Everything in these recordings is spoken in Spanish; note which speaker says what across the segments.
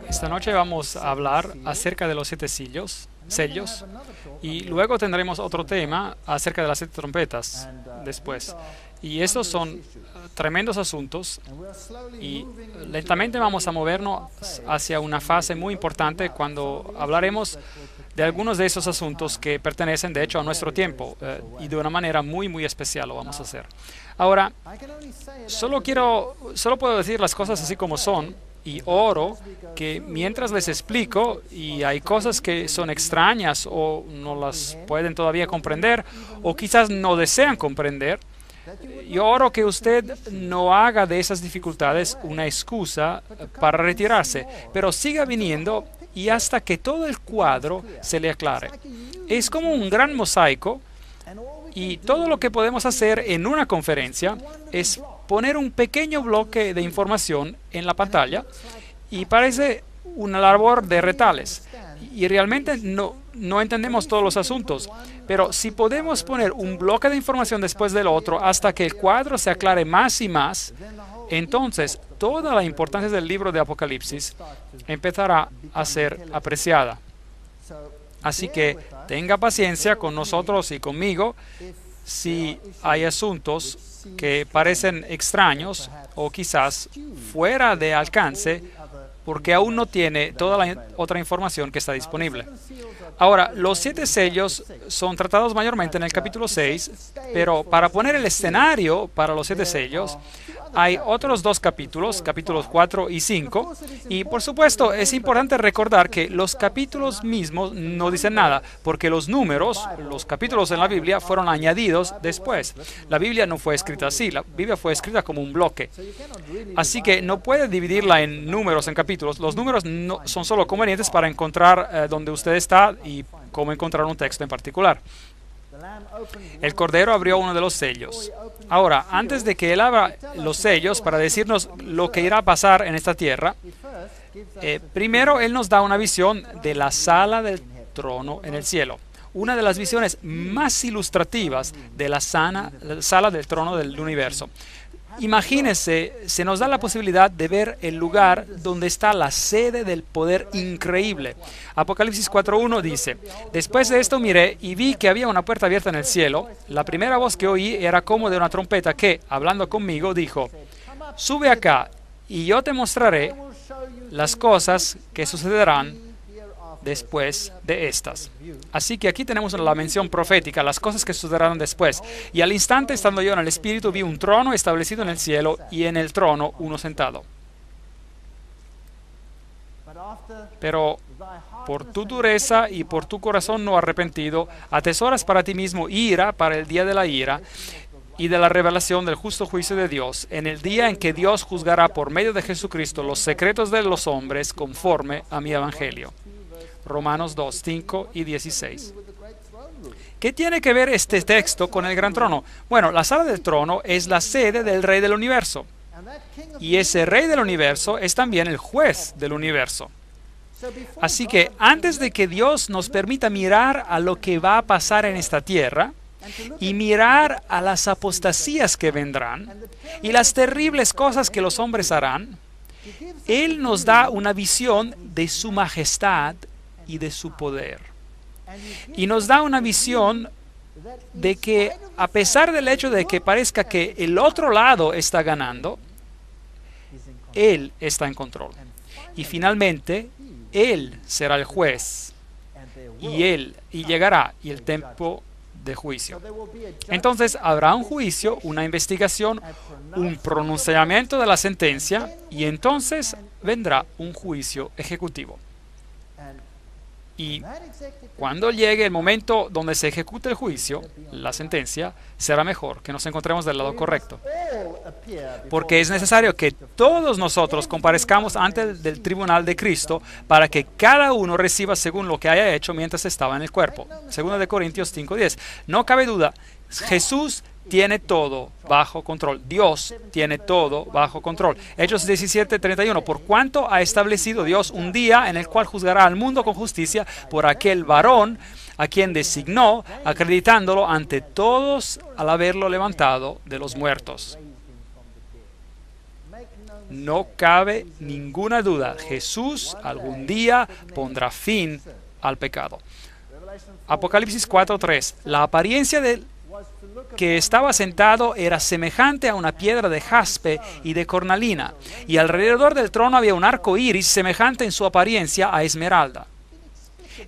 Speaker 1: Esta noche vamos a hablar acerca de los 7 sellos, y luego tendremos otro tema acerca de las 7 trompetas después. Y estos son tremendos asuntos y lentamente vamos a movernos hacia una fase muy importante cuando hablaremos de algunos de esos asuntos que pertenecen de hecho a nuestro tiempo y de una manera muy especial lo vamos a hacer. Ahora, solo puedo decir las cosas así como son. Y oro que mientras les explico y hay cosas que son extrañas o no las pueden todavía comprender o quizás no desean comprender, yo oro que usted no haga de esas dificultades una excusa para retirarse, pero siga viniendo y hasta que todo el cuadro se le aclare. Es como un gran mosaico y todo lo que podemos hacer en una conferencia es poner un pequeño bloque de información en la pantalla y parece una labor de retales. Y realmente no entendemos todos los asuntos, pero si podemos poner un bloque de información después del otro hasta que el cuadro se aclare más y más, entonces toda la importancia del libro de Apocalipsis empezará a ser apreciada. Así que tenga paciencia con nosotros y conmigo si hay asuntos que parecen extraños o quizás fuera de alcance porque aún no tiene toda la otra información que está disponible. Ahora, los 7 sellos son tratados mayormente en el capítulo 6, pero para poner el escenario para los 7 sellos, hay otros 2 capítulos 4 y 5, y por supuesto es importante recordar que los capítulos mismos no dicen nada, porque los capítulos en la Biblia fueron añadidos después. La Biblia no fue escrita así, la Biblia fue escrita como un bloque. Así que no puede dividirla en números, en capítulos. Los números no, son solo convenientes para encontrar dónde usted está y cómo encontrar un texto en particular. El Cordero abrió uno de los sellos. Ahora, antes de que Él abra los sellos para decirnos lo que irá a pasar en esta tierra, primero Él nos da una visión de la sala del trono en el cielo. Una de las visiones más ilustrativas de la sala del trono del universo. Imagínense, se nos da la posibilidad de ver el lugar donde está la sede del poder increíble. Apocalipsis 4:1 dice: Después de esto miré y vi que había una puerta abierta en el cielo. La primera voz que oí era como de una trompeta que, hablando conmigo, dijo: Sube acá y yo te mostraré las cosas que sucederán después de estas. Así que aquí tenemos la mención profética, las cosas que sucederán después. Y al instante, estando yo en el Espíritu, vi un trono establecido en el cielo y en el trono uno sentado. Pero por tu dureza y por tu corazón no arrepentido, atesoras para ti mismo ira para el día de la ira y de la revelación del justo juicio de Dios, en el día en que Dios juzgará por medio de Jesucristo los secretos de los hombres conforme a mi evangelio. Romanos 2, 5 y 16. ¿Qué tiene que ver este texto con el gran trono? Bueno, la sala del trono es la sede del Rey del Universo. Y ese Rey del Universo es también el juez del universo. Así que antes de que Dios nos permita mirar a lo que va a pasar en esta tierra y mirar a las apostasías que vendrán y las terribles cosas que los hombres harán, Él nos da una visión de su majestad y de su poder. Y nos da una visión de que a pesar del hecho de que parezca que el otro lado está ganando, Él está en control. Y finalmente, Él será el juez y llegará y el tiempo de juicio. Entonces habrá un juicio, una investigación, un pronunciamiento de la sentencia y entonces vendrá un juicio ejecutivo. Y cuando llegue el momento donde se ejecute el juicio, la sentencia, será mejor que nos encontremos del lado correcto. Porque es necesario que todos nosotros comparezcamos ante el tribunal de Cristo para que cada uno reciba según lo que haya hecho mientras estaba en el cuerpo. 2 Corintios 5:10. No cabe duda, Jesús tiene todo bajo control. Dios tiene todo bajo control. Hechos 17:31. Por cuanto ha establecido Dios un día en el cual juzgará al mundo con justicia por aquel varón a quien designó, acreditándolo ante todos al haberlo levantado de los muertos. No cabe ninguna duda, Jesús algún día pondrá fin al pecado. Apocalipsis 4:3. La apariencia del que estaba sentado era semejante a una piedra de jaspe y de cornalina, y alrededor del trono había un arco iris semejante en su apariencia a esmeralda.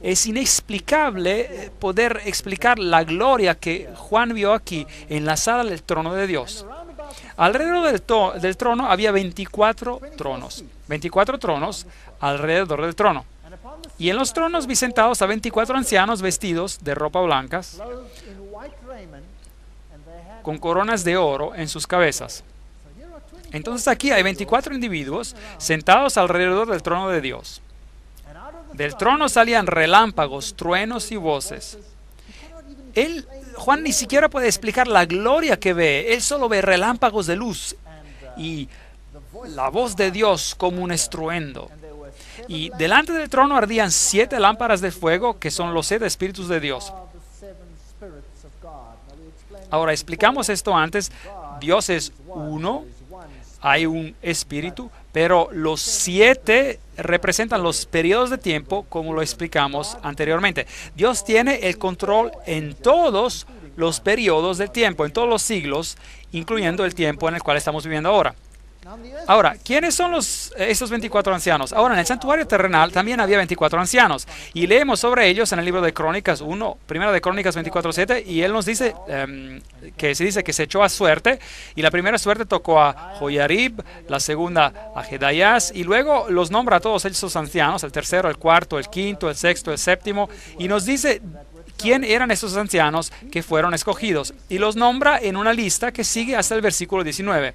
Speaker 1: Es inexplicable poder explicar la gloria que Juan vio aquí en la sala del trono de Dios. Alrededor del trono había 24 tronos. 24 tronos alrededor del trono. Y en los tronos vi sentados a 24 ancianos vestidos de ropa blancas, con coronas de oro en sus cabezas. Entonces aquí hay 24 individuos sentados alrededor del trono de Dios. Del trono salían relámpagos, truenos y voces. Juan ni siquiera puede explicar la gloria que ve. Él solo ve relámpagos de luz y la voz de Dios como un estruendo. Y delante del trono ardían 7 lámparas de fuego, que son los 7 espíritus de Dios. Ahora, explicamos esto antes. Dios es uno, hay un espíritu, pero los 7 representan los periodos de tiempo, como lo explicamos anteriormente. Dios tiene el control en todos los periodos del tiempo, en todos los siglos, incluyendo el tiempo en el cual estamos viviendo ahora. Ahora, ¿quiénes son estos 24 ancianos? Ahora, en el santuario terrenal también había 24 ancianos, y leemos sobre ellos en el libro de Crónicas 1, primera de Crónicas 24:7, y él nos dice que se dice que se echó a suerte, y la primera suerte tocó a Joiarib, la segunda a Jedayás, y luego los nombra a todos esos ancianos, el tercero, el cuarto, el quinto, el sexto, el séptimo, y nos dice quién eran esos ancianos que fueron escogidos, y los nombra en una lista que sigue hasta el versículo 19.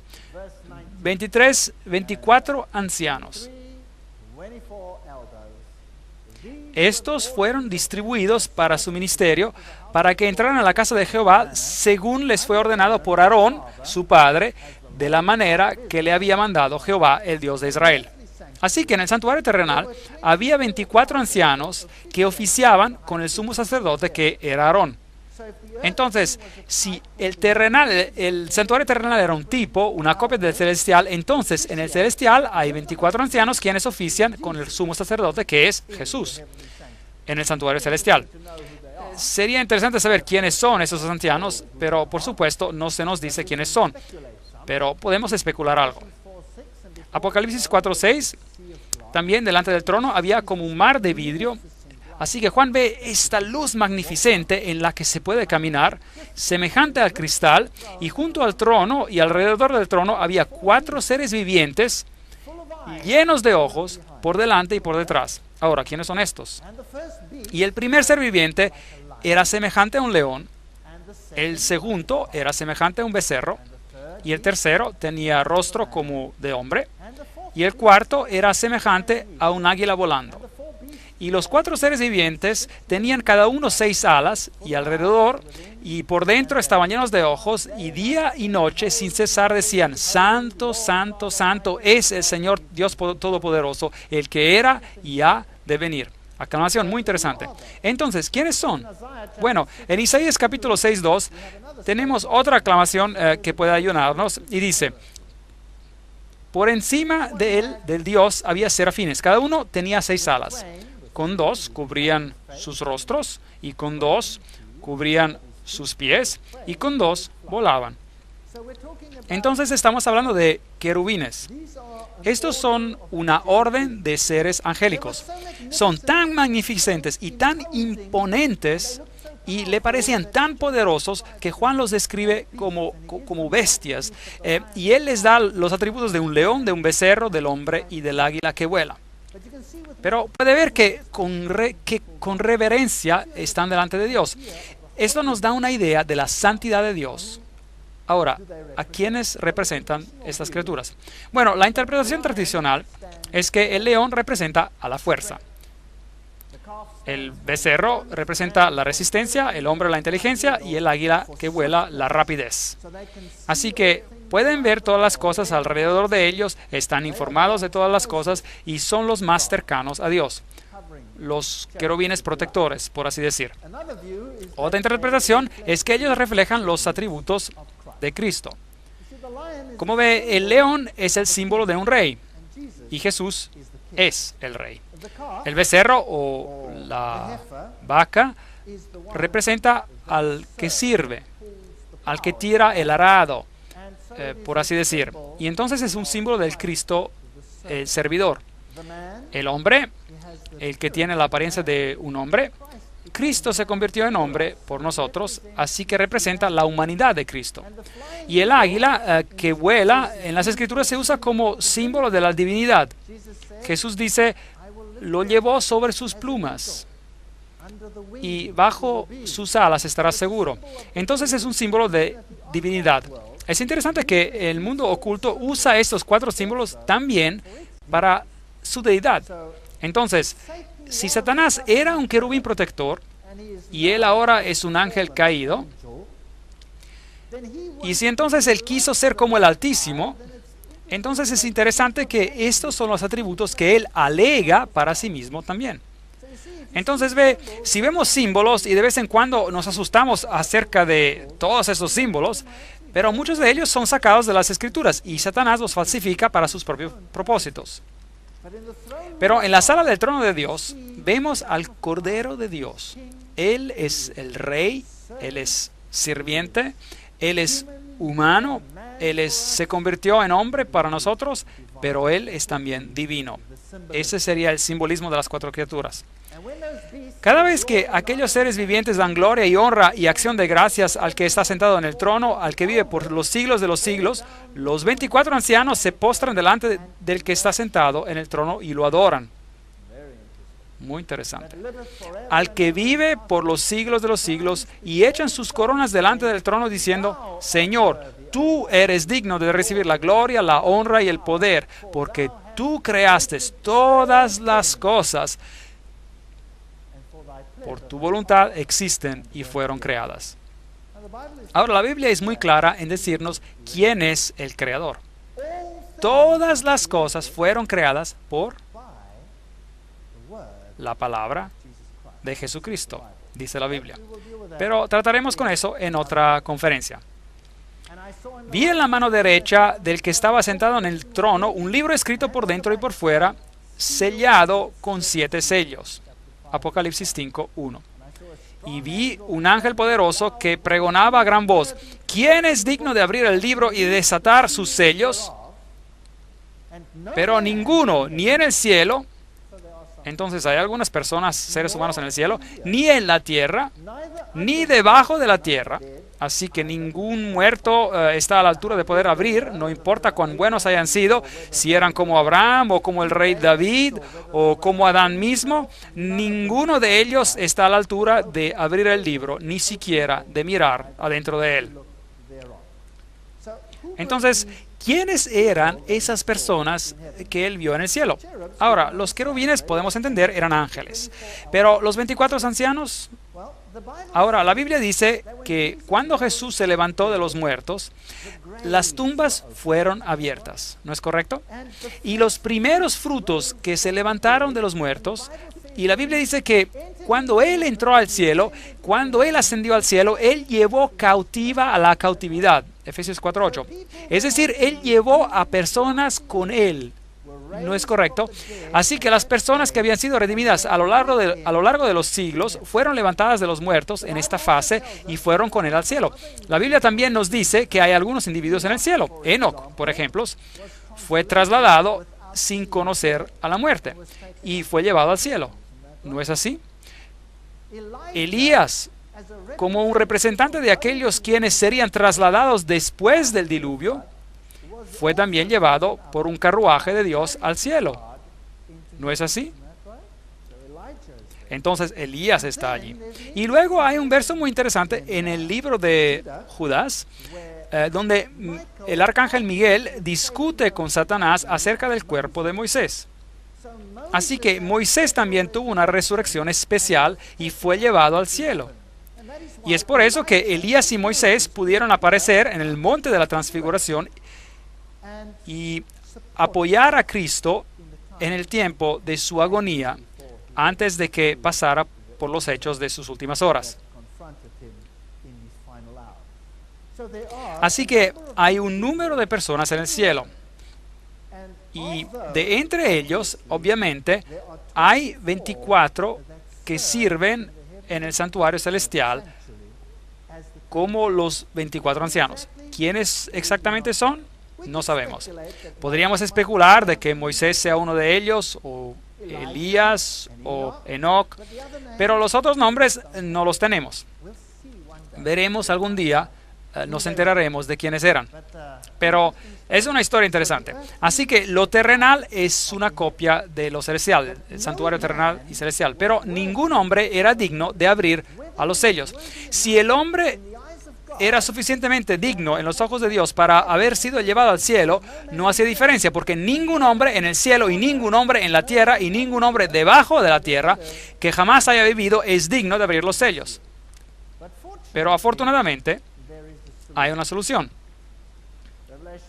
Speaker 1: 24 ancianos. Estos fueron distribuidos para su ministerio, para que entraran a la casa de Jehová según les fue ordenado por Aarón, su padre, de la manera que le había mandado Jehová, el Dios de Israel. Así que en el santuario terrenal había 24 ancianos que oficiaban con el sumo sacerdote, que era Aarón. Entonces, si el santuario terrenal era un tipo, una copia del celestial, entonces en el celestial hay 24 ancianos quienes ofician con el sumo sacerdote, que es Jesús, en el santuario celestial. Sería interesante saber quiénes son esos ancianos, pero por supuesto no se nos dice quiénes son, pero podemos especular algo. Apocalipsis 4:6, también delante del trono había como un mar de vidrio. Así que Juan ve esta luz magnificente en la que se puede caminar, semejante al cristal, y junto al trono y alrededor del trono había 4 seres vivientes llenos de ojos por delante y por detrás. Ahora, ¿quiénes son estos? Y el primer ser viviente era semejante a un león, el segundo era semejante a un becerro, y el tercero tenía rostro como de hombre, y el cuarto era semejante a un águila volando. Y los 4 seres vivientes tenían cada uno 6 alas, y alrededor y por dentro estaban llenos de ojos, y día y noche sin cesar decían: Santo, Santo, Santo es el Señor Dios Todopoderoso, el que era y ha de venir. Aclamación muy interesante. Entonces, ¿quiénes son? Bueno, en Isaías capítulo 6:2 tenemos otra aclamación que puede ayudarnos, y dice: por encima de él, del Dios, había serafines. Cada uno tenía 6 alas. Con 2 cubrían sus rostros, y con 2 cubrían sus pies, y con 2 volaban. Entonces estamos hablando de querubines. Estos son una orden de seres angélicos. Son tan magnificentes y tan imponentes, y le parecían tan poderosos, que Juan los describe como bestias. Y él les da los atributos de un león, de un becerro, del hombre y del águila que vuela. Pero puede ver que con reverencia están delante de Dios. Esto nos da una idea de la santidad de Dios. Ahora, ¿a quiénes representan estas criaturas? Bueno, la interpretación tradicional es que el león representa a la fuerza. El becerro representa la resistencia, el hombre la inteligencia, y el águila que vuela la rapidez. Así que pueden ver todas las cosas alrededor de ellos, están informados de todas las cosas y son los más cercanos a Dios. Los querubines protectores, por así decir. Otra interpretación es que ellos reflejan los atributos de Cristo. Como ve, el león es el símbolo de un rey y Jesús es el rey. El becerro o la vaca representa al que sirve, al que tira el arado, por así decir. Y entonces es un símbolo del Cristo, el servidor. El hombre, el que tiene la apariencia de un hombre. Cristo se convirtió en hombre por nosotros, así que representa la humanidad de Cristo. Y el águila que vuela en las Escrituras se usa como símbolo de la divinidad. Jesús dice: lo llevó sobre sus plumas y bajo sus alas estará seguro. Entonces es un símbolo de divinidad. Es interesante que el mundo oculto usa estos 4 símbolos también para su deidad. Entonces, si Satanás era un querubín protector y él ahora es un ángel caído, y si entonces él quiso ser como el Altísimo, entonces es interesante que estos son los atributos que él alega para sí mismo también. Entonces si vemos símbolos, y de vez en cuando nos asustamos acerca de todos esos símbolos, pero muchos de ellos son sacados de las Escrituras y Satanás los falsifica para sus propios propósitos. Pero en la sala del trono de Dios vemos al Cordero de Dios. Él es el Rey, Él es sirviente, Él es humano, Él se convirtió en hombre para nosotros, pero Él es también divino. Ese sería el simbolismo de las 4 criaturas. Cada vez que aquellos seres vivientes dan gloria y honra y acción de gracias al que está sentado en el trono, al que vive por los siglos de los siglos, los 24 ancianos se postran delante del que está sentado en el trono y lo adoran. Muy interesante. Al que vive por los siglos de los siglos, y echan sus coronas delante del trono diciendo: Señor, tú eres digno de recibir la gloria, la honra y el poder, porque tú creaste todas las cosas. Por tu voluntad existen y fueron creadas. Ahora, la Biblia es muy clara en decirnos quién es el creador. Todas las cosas fueron creadas por la palabra de Jesucristo, dice la Biblia. Pero trataremos con eso en otra conferencia. Vi en la mano derecha del que estaba sentado en el trono un libro escrito por dentro y por fuera, sellado con 7 sellos. Apocalipsis 5:1. Y vi un ángel poderoso que pregonaba a gran voz: ¿quién es digno de abrir el libro y de desatar sus sellos? Pero ninguno, ni en el cielo. Entonces hay algunas personas, seres humanos en el cielo, ni en la tierra, ni debajo de la tierra. Así que ningún muerto está a la altura de poder abrir, no importa cuán buenos hayan sido, si eran como Abraham o como el rey David o como Adán mismo, ninguno de ellos está a la altura de abrir el libro, ni siquiera de mirar adentro de él. Entonces, ¿quiénes eran esas personas que él vio en el cielo? Ahora, los querubines, podemos entender, eran ángeles. Pero los 24 ancianos, ahora, la Biblia dice que cuando Jesús se levantó de los muertos, las tumbas fueron abiertas, ¿no es correcto? Y los primeros frutos que se levantaron de los muertos, y la Biblia dice que cuando Él entró al cielo, cuando Él ascendió al cielo, Él llevó cautiva a la cautividad. Efesios 4:8. Es decir, Él llevó a personas con Él. ¿No es correcto? Así que las personas que habían sido redimidas a lo largo de los siglos fueron levantadas de los muertos en esta fase y fueron con Él al cielo. La Biblia también nos dice que hay algunos individuos en el cielo. Enoc, por ejemplo, fue trasladado sin conocer a la muerte y fue llevado al cielo. ¿No es así? Elías, como un representante de aquellos quienes serían trasladados después del diluvio, fue también llevado por un carruaje de Dios al cielo. ¿No es así? Entonces Elías está allí. Y luego hay un verso muy interesante en el libro de Judas, donde el arcángel Miguel discute con Satanás acerca del cuerpo de Moisés. Así que Moisés también tuvo una resurrección especial y fue llevado al cielo. Y es por eso que Elías y Moisés pudieron aparecer en el monte de la transfiguración y apoyar a Cristo en el tiempo de su agonía antes de que pasara por los hechos de sus últimas horas. Así que hay un número de personas en el cielo. Y de entre ellos, obviamente, hay 24 que sirven en el santuario celestial como los 24 ancianos. ¿Quiénes exactamente son? No sabemos. Podríamos especular de que Moisés sea uno de ellos, o Elías, o Enoc, pero los otros nombres no los tenemos. Veremos algún día, nos enteraremos de quiénes eran. Pero es una historia interesante. Así que lo terrenal es una copia de lo celestial, el santuario terrenal y celestial. Pero ningún hombre era digno de abrir a los sellos. Si el hombre era suficientemente digno en los ojos de Dios para haber sido llevado al cielo, no hacía diferencia, porque ningún hombre en el cielo y ningún hombre en la tierra y ningún hombre debajo de la tierra que jamás haya vivido es digno de abrir los sellos. Pero afortunadamente hay una solución.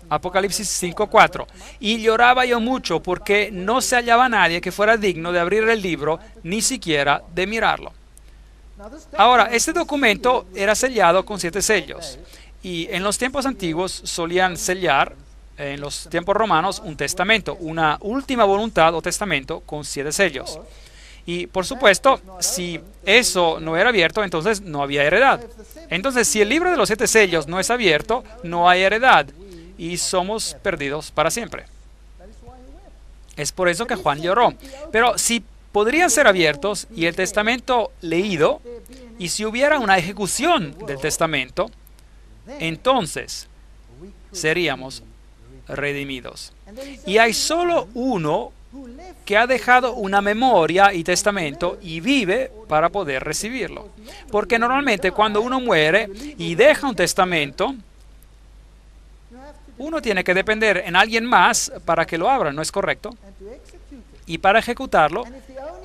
Speaker 1: Apocalipsis 5:4. Y lloraba yo mucho porque no se hallaba nadie que fuera digno de abrir el libro, ni siquiera de mirarlo. Ahora, este documento era sellado con 7 sellos. Y en los tiempos antiguos solían sellar, en los tiempos romanos, un testamento, una última voluntad o testamento con 7 sellos. Y por supuesto, si eso no era abierto, entonces no había heredad. Entonces, si el libro de los 7 sellos no es abierto, no hay heredad y somos perdidos para siempre. Es por eso que Juan lloró. Pero si podrían ser abiertos y el testamento leído, y si hubiera una ejecución del testamento, entonces seríamos redimidos. Y hay solo uno que ha dejado una memoria y testamento y vive para poder recibirlo. Porque normalmente cuando uno muere y deja un testamento, uno tiene que depender en alguien más para que lo abra, ¿no es correcto? Y para ejecutarlo,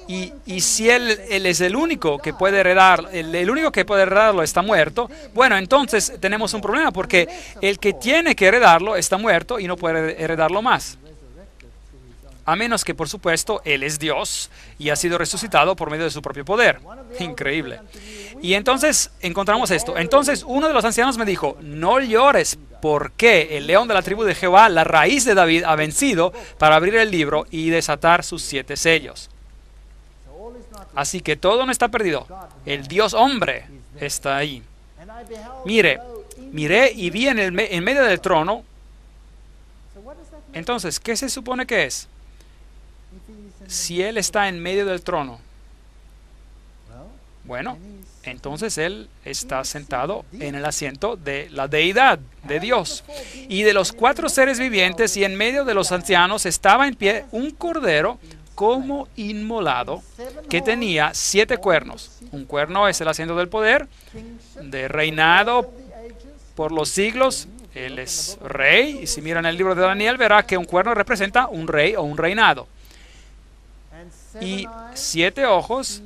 Speaker 1: y si él es el único que puede heredar, el único que puede heredarlo está muerto, bueno, entonces tenemos un problema porque el que tiene que heredarlo está muerto y no puede heredarlo más. A menos que, por supuesto, Él es Dios y ha sido resucitado por medio de su propio poder. Increíble. Y entonces encontramos esto. Entonces uno de los ancianos me dijo, no llores, porque el león de la tribu de Jehová, la raíz de David, ha vencido para abrir el libro y desatar sus 7 sellos. Así que todo no está perdido. El Dios hombre está ahí. Miré y vi en medio del trono. Entonces, ¿qué se supone que es? Si Él está en medio del trono, bueno, entonces Él está sentado en el asiento de la deidad de Dios. Y de los 4 seres vivientes y en medio de los ancianos estaba en pie un cordero como inmolado que tenía 7 cuernos. Un cuerno es el asiento del poder, de reinado por los siglos, Él es rey, y si miran el libro de Daniel verá que un cuerno representa un rey o un reinado. Y 7 ojos,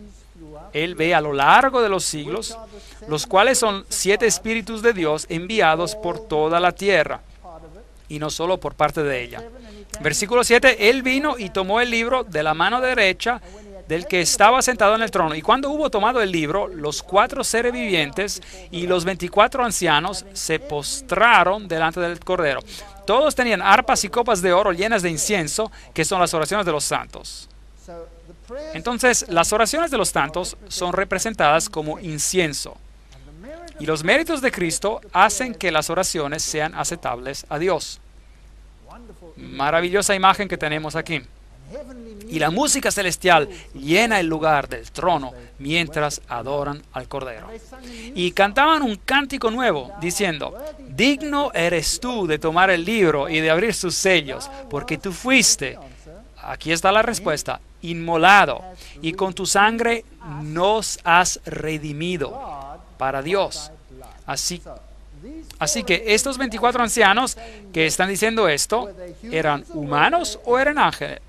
Speaker 1: Él ve a lo largo de los siglos, los cuales son 7 espíritus de Dios enviados por toda la tierra, y no solo por parte de ella. Versículo 7, Él vino y tomó el libro de la mano derecha del que estaba sentado en el trono. Y cuando hubo tomado el libro, los 4 seres vivientes y los 24 ancianos se postraron delante del Cordero. Todos tenían arpas y copas de oro llenas de incienso, que son las oraciones de los santos. Entonces, las oraciones de los santos son representadas como incienso. Y los méritos de Cristo hacen que las oraciones sean aceptables a Dios. Maravillosa imagen que tenemos aquí. Y la música celestial llena el lugar del trono mientras adoran al Cordero. Y cantaban un cántico nuevo, diciendo: digno eres tú de tomar el libro y de abrir sus sellos, porque tú fuiste, aquí está la respuesta, inmolado, y con tu sangre nos has redimido para Dios. Así que estos 24 ancianos que están diciendo esto, ¿eran humanos o eran ángeles?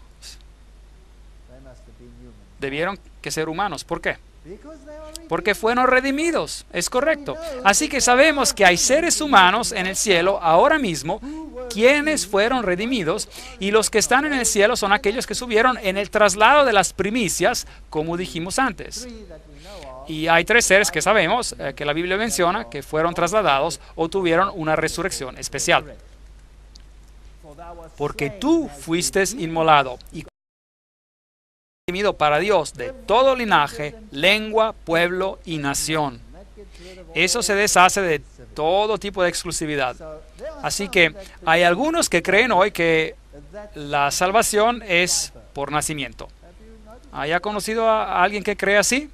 Speaker 1: Debieron que ser humanos. ¿Por qué? Porque fueron redimidos. Es correcto. Así que sabemos que hay seres humanos en el cielo ahora mismo quienes fueron redimidos, y los que están en el cielo son aquellos que subieron en el traslado de las primicias, como dijimos antes. Y hay 3 seres que sabemos que la Biblia menciona que fueron trasladados o tuvieron una resurrección especial. Porque tú fuiste inmolado y redimido para Dios de todo linaje, lengua, pueblo y nación. Eso se deshace de todo tipo de exclusividad. Así que hay algunos que creen hoy que la salvación es por nacimiento. ¿Haya conocido a alguien que cree así?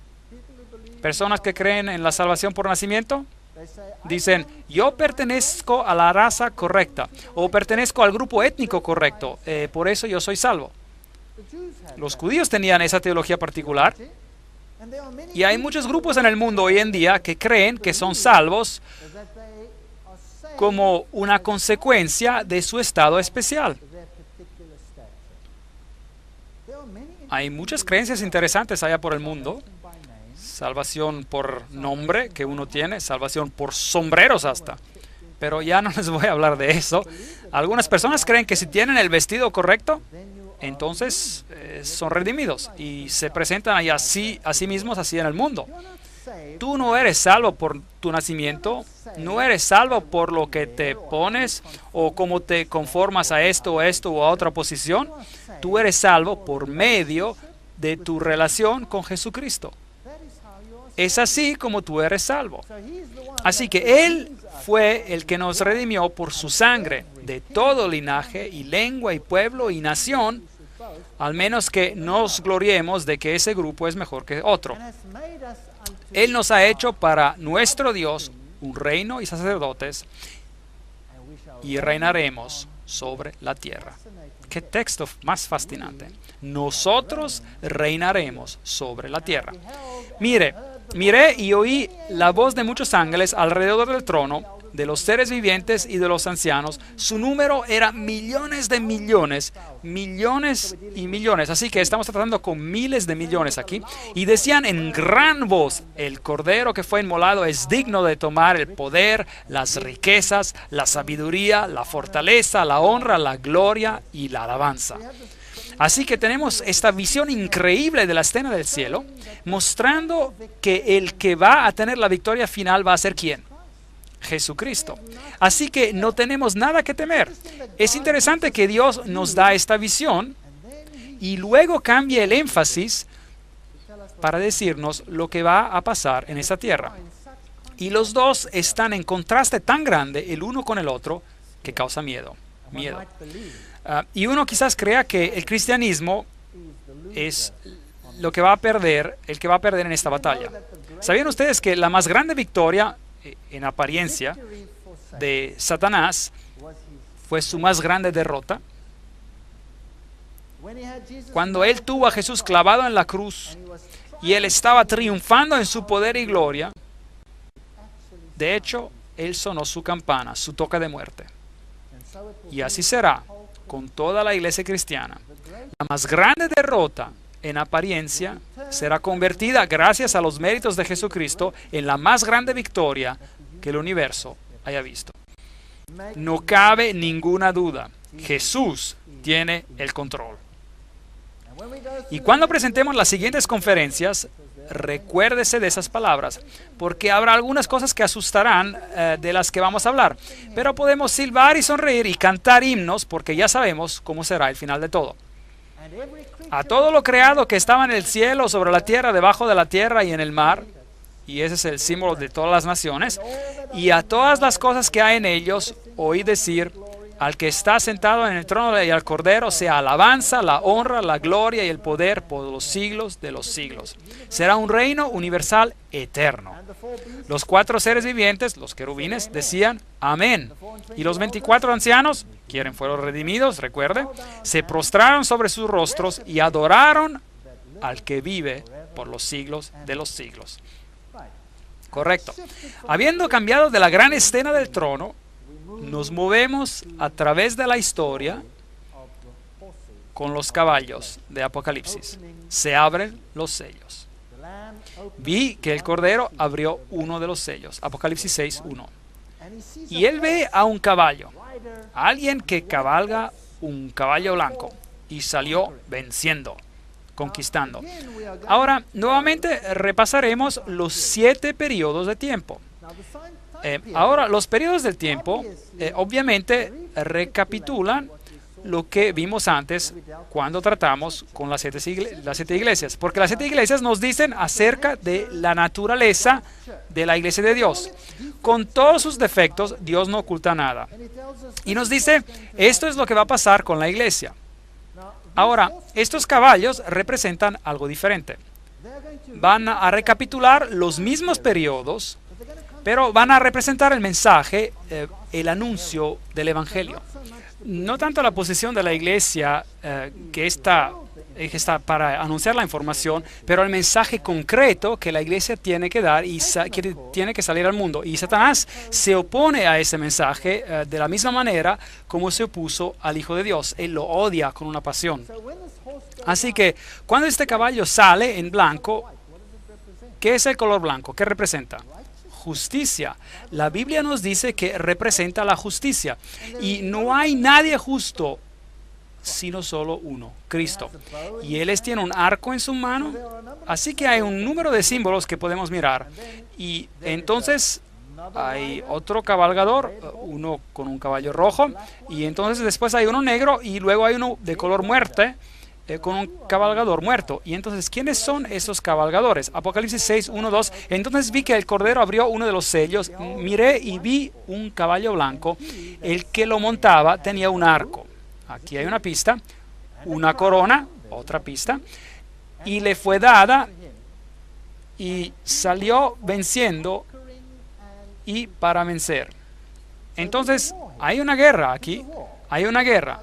Speaker 1: Personas que creen en la salvación por nacimiento dicen: yo pertenezco a la raza correcta o pertenezco al grupo étnico correcto, por eso yo soy salvo. Los judíos tenían esa teología particular, y hay muchos grupos en el mundo hoy en día que creen que son salvos como una consecuencia de su estado especial. Hay muchas creencias interesantes allá por el mundo. Salvación por nombre que uno tiene, salvación por sombreros hasta. Pero ya no les voy a hablar de eso. Algunas personas creen que si tienen el vestido correcto, entonces son redimidos y se presentan ahí así, a sí mismos así en el mundo. Tú no eres salvo por tu nacimiento, no eres salvo por lo que te pones o cómo te conformas a esto o a otra posición. Tú eres salvo por medio de tu relación con Jesucristo. Es así como tú eres salvo. Así que Él fue el que nos redimió por su sangre de todo linaje y lengua y pueblo y nación, al menos que nos gloriemos de que ese grupo es mejor que otro. Él nos ha hecho para nuestro Dios un reino y sacerdotes, y reinaremos sobre la tierra. Qué texto más fascinante. Nosotros reinaremos sobre la tierra. Miré y oí la voz de muchos ángeles alrededor del trono, de los seres vivientes y de los ancianos. Su número era millones de millones, millones y millones. Así que estamos tratando con miles de millones aquí. Y decían en gran voz: el Cordero que fue inmolado es digno de tomar el poder, las riquezas, la sabiduría, la fortaleza, la honra, la gloria y la alabanza. Así que tenemos esta visión increíble de la escena del cielo, mostrando que el que va a tener la victoria final va a ser ¿quién? Jesucristo. Así que no tenemos nada que temer. Es interesante que Dios nos da esta visión y luego cambia el énfasis para decirnos lo que va a pasar en esta tierra. Y los dos están en contraste tan grande el uno con el otro que causa miedo. Y uno quizás crea que el cristianismo es lo que va a perder, el que va a perder en esta batalla. ¿Sabían ustedes que la más grande victoria en apariencia de Satanás fue su más grande derrota? Cuando él tuvo a Jesús clavado en la cruz y él estaba triunfando en su poder y gloria, de hecho, Él sonó su campana, su toque de muerte. Y así será con toda la iglesia cristiana. La más grande derrota en apariencia será convertida, gracias a los méritos de Jesucristo, en la más grande victoria que el universo haya visto. No cabe ninguna duda. Jesús tiene el control. Y cuando presentemos las siguientes conferencias, recuérdese de esas palabras, porque habrá algunas cosas que asustarán de las que vamos a hablar. Pero podemos silbar y sonreír y cantar himnos, porque ya sabemos cómo será el final de todo. A todo lo creado que estaba en el cielo, sobre la tierra, debajo de la tierra y en el mar, y ese es el símbolo de todas las naciones, y a todas las cosas que hay en ellos, oí decir: al que está sentado en el trono y al Cordero sea alabanza, la honra, la gloria y el poder por los siglos de los siglos. Será un reino universal eterno. Los 4 seres vivientes, los querubines, decían amén. Y los 24 ancianos, quienes fueron redimidos, recuerde, se prostraron sobre sus rostros y adoraron al que vive por los siglos de los siglos. Correcto. Habiendo cambiado de la gran escena del trono, nos movemos a través de la historia con los caballos de Apocalipsis. Se abren los sellos. Vi que el Cordero abrió uno de los sellos. Apocalipsis 6:1. Y él ve a un caballo, a alguien que cabalga un caballo blanco, y salió venciendo, conquistando. Ahora, nuevamente repasaremos los 7 periodos de tiempo. Ahora, los periodos del tiempo obviamente recapitulan lo que vimos antes cuando tratamos con las 7 iglesias, porque las 7 iglesias nos dicen acerca de la naturaleza de la iglesia de Dios. Con todos sus defectos, Dios no oculta nada. Y nos dice, esto es lo que va a pasar con la iglesia. Ahora, estos caballos representan algo diferente. Van a recapitular los mismos periodos, pero van a representar el mensaje, el anuncio del Evangelio. No tanto la posición de la iglesia que está para anunciar la información, pero el mensaje concreto que la iglesia tiene que dar y que tiene que salir al mundo. Y Satanás se opone a ese mensaje de la misma manera como se opuso al Hijo de Dios. Él lo odia con una pasión. Así que cuando este caballo sale en blanco, ¿qué es el color blanco? ¿Qué representa? Justicia. La Biblia nos dice que representa la justicia. Y no hay nadie justo sino solo uno, Cristo. Y Él tiene un arco en su mano. Así que hay un número de símbolos que podemos mirar. Y entonces hay otro cabalgador, uno con un caballo rojo. Y entonces después hay uno negro y luego hay uno de color muerte, con un cabalgador muerto. Y entonces, ¿quiénes son esos cabalgadores? Apocalipsis 6, 1, 2. Entonces vi que el Cordero abrió uno de los sellos. Miré y vi un caballo blanco. El que lo montaba tenía un arco. Aquí hay una pista. Una corona, otra pista. Y le fue dada y salió venciendo y para vencer. Entonces, hay una guerra aquí. Hay una guerra.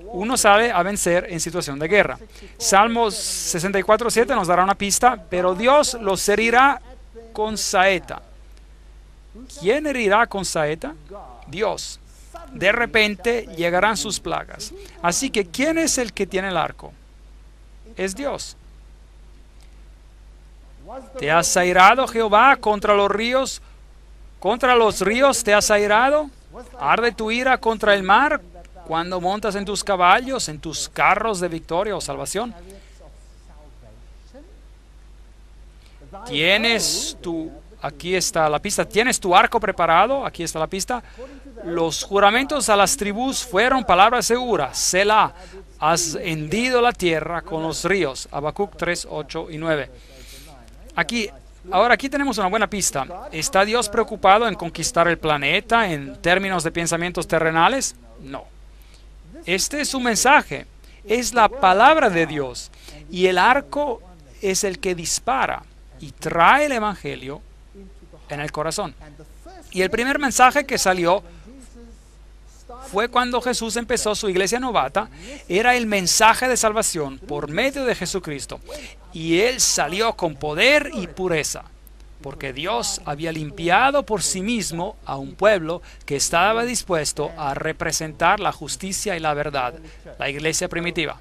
Speaker 1: Uno sale a vencer en situación de guerra. Salmos 64:7 nos dará una pista, pero Dios los herirá con saeta. ¿Quién herirá con saeta? Dios. De repente llegarán sus plagas. Así que, ¿quién es el que tiene el arco? Es Dios. ¿Te has airado, Jehová, contra los ríos? ¿Contra los ríos te has airado? ¿Arde tu ira contra el mar? Cuando montas en tus caballos, en tus carros de victoria o salvación. Aquí está la pista, ¿tienes tu arco preparado? Aquí está la pista. Los juramentos a las tribus fueron palabras seguras. Selah, has hendido la tierra con los ríos. Habacuc 3, 8 y 9. Ahora aquí tenemos una buena pista. ¿Está Dios preocupado en conquistar el planeta en términos de pensamientos terrenales? No. Este es su mensaje, es la palabra de Dios, y el arco es el que dispara y trae el Evangelio en el corazón. Y el primer mensaje que salió fue cuando Jesús empezó su iglesia novata, era el mensaje de salvación por medio de Jesucristo, y Él salió con poder y pureza. porque Dios había limpiado por sí mismo a un pueblo que estaba dispuesto a representar la justicia y la verdad, la iglesia primitiva.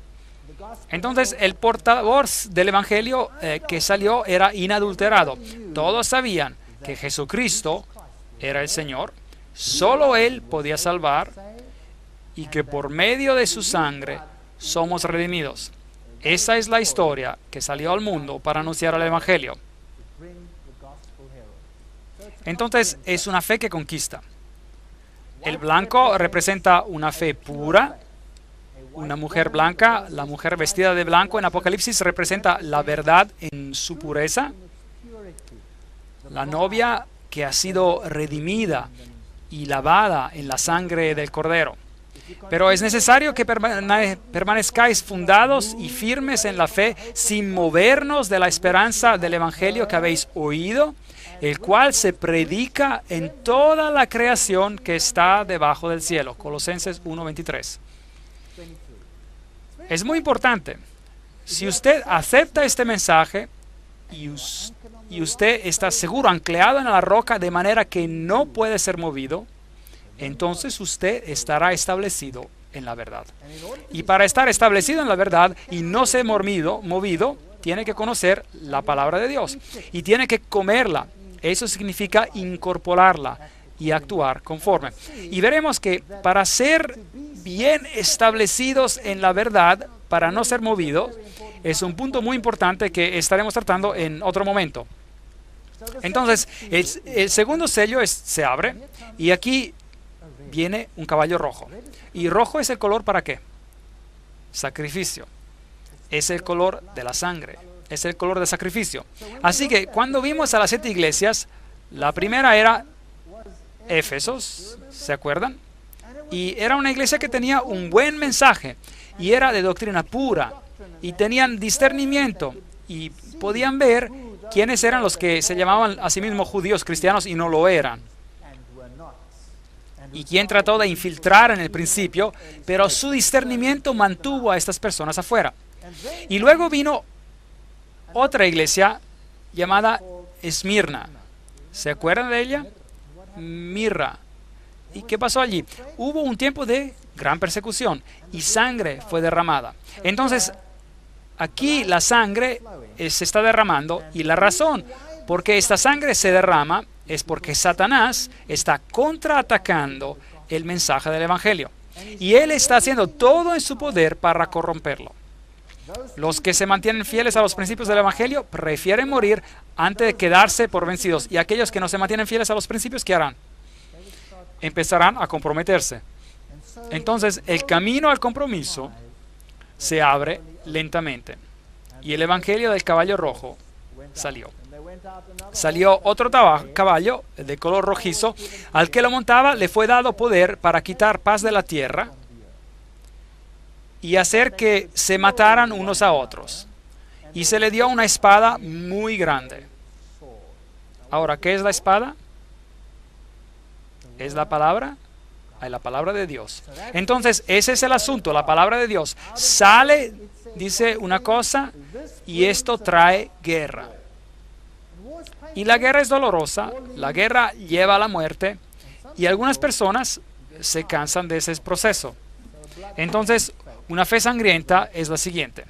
Speaker 1: Entonces, el portavoz del Evangelio que salió era inadulterado. Todos sabían que Jesucristo era el Señor, solo Él podía salvar y que por medio de su sangre somos redimidos. Esa es la historia que salió al mundo para anunciar el Evangelio. Entonces, es una fe que conquista. El blanco representa una fe pura. Una mujer blanca, la mujer vestida de blanco en Apocalipsis representa la verdad en su pureza. La novia que ha sido redimida y lavada en la sangre del Cordero. Pero es necesario que permanezcáis fundados y firmes en la fe sin movernos de la esperanza del Evangelio que habéis oído, el cual se predica en toda la creación que está debajo del cielo. Colosenses 1:23. Es muy importante. Si usted acepta este mensaje y usted está seguro, anclado en la roca de manera que no puede ser movido, entonces usted estará establecido en la verdad. Y para estar establecido en la verdad y no ser movido, tiene que conocer la palabra de Dios y tiene que comerla. Eso significa incorporarla y actuar conforme. Y veremos que para ser bien establecidos en la verdad, para no ser movidos, es un punto muy importante que estaremos tratando en otro momento. Entonces, el segundo sello se abre y aquí viene un caballo rojo. ¿Y rojo es el color para qué? Sacrificio. Es el color de la sangre. Es el color de sacrificio. Así que cuando vimos a las 7 iglesias, la primera era Éfesos, ¿se acuerdan? Y era una iglesia que tenía un buen mensaje y era de doctrina pura y tenían discernimiento y podían ver quiénes eran los que se llamaban a sí mismos judíos cristianos y no lo eran. Y quien trató de infiltrar en el principio, pero su discernimiento mantuvo a estas personas afuera. Y luego vino otra iglesia llamada Esmirna. ¿Se acuerdan de ella? Mirra. ¿Y qué pasó allí? Hubo un tiempo de gran persecución y sangre fue derramada. Entonces, aquí la sangre se está derramando y la razón por qué esta sangre se derrama es porque Satanás está contraatacando el mensaje del Evangelio. Y él está haciendo todo en su poder para corromperlo. Los que se mantienen fieles a los principios del Evangelio prefieren morir antes de quedarse por vencidos. Y aquellos que no se mantienen fieles a los principios, ¿qué harán? Empezarán a comprometerse. Entonces, el camino al compromiso se abre lentamente. Y el Evangelio del caballo rojo salió. Salió otro caballo de color rojizo. Al que lo montaba le fue dado poder para quitar paz de la tierra y hacer que se mataran unos a otros. Y se le dio una espada muy grande. Ahora, ¿qué es la espada? ¿Es la palabra? Hay la palabra de Dios. Entonces, ese es el asunto, la palabra de Dios. Sale, dice una cosa, y esto trae guerra. Y la guerra es dolorosa, la guerra lleva a la muerte, y algunas personas se cansan de ese proceso. Entonces, una fe sangrienta es la siguiente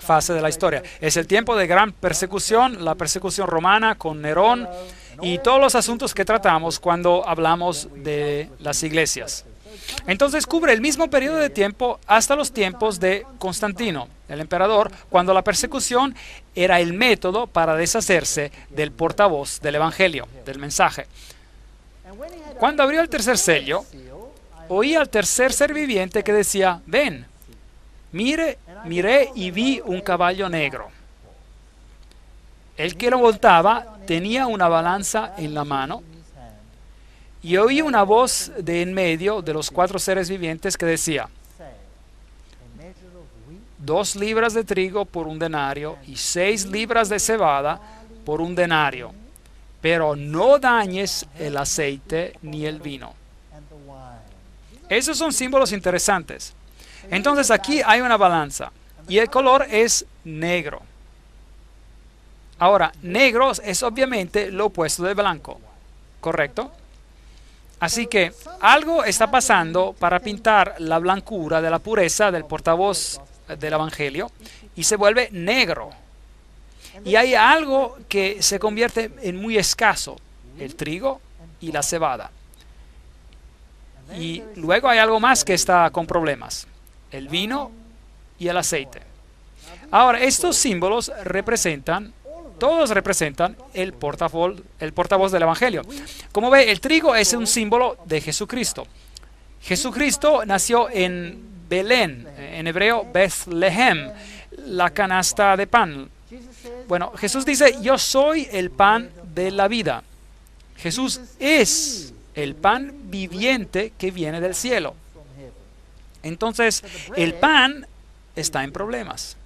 Speaker 1: fase de la historia. Es el tiempo de gran persecución, la persecución romana con Nerón y todos los asuntos que tratamos cuando hablamos de las iglesias. Entonces cubre el mismo periodo de tiempo hasta los tiempos de Constantino, el emperador, cuando la persecución era el método para deshacerse del portavoz del evangelio, del mensaje. Cuando abrió el tercer sello, oí al tercer ser viviente que decía: ven, miré y vi un caballo negro. El que lo montaba tenía una balanza en la mano, y oí una voz de en medio de los 4 seres vivientes que decía: 2 libras de trigo por 1 denario y 6 libras de cebada por 1 denario, pero no dañes el aceite ni el vino. Esos son símbolos interesantes. Entonces aquí hay una balanza y el color es negro. Ahora, negro es obviamente lo opuesto de blanco, ¿correcto? Así que algo está pasando para pintar la blancura de la pureza del portavoz del Evangelio y se vuelve negro. Y hay algo que se convierte en muy escaso, el trigo y la cebada. Y luego hay algo más que está con problemas, el vino y el aceite. Ahora, estos símbolos todos representan el portavoz del Evangelio. Como ve, el trigo es un símbolo de Jesucristo. Jesucristo nació en Belén, en hebreo Bethlehem, la canasta de pan. Bueno, Jesús dice, yo soy el pan de la vida. Jesús es el pan viviente que viene del cielo. Entonces, el pan está en problemas.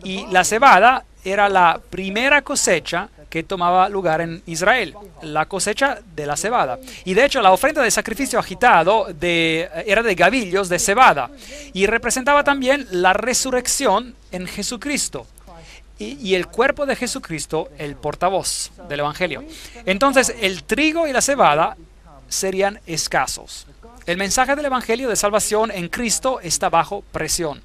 Speaker 1: Y la cebada era la primera cosecha que tomaba lugar en Israel, la cosecha de la cebada. Y de hecho, la ofrenda de sacrificio agitado era de gavillos de cebada y representaba también la resurrección en Jesucristo. Y el cuerpo de Jesucristo, el portavoz del Evangelio. Entonces, el trigo y la cebada serían escasos. El mensaje del Evangelio de salvación en Cristo está bajo presión.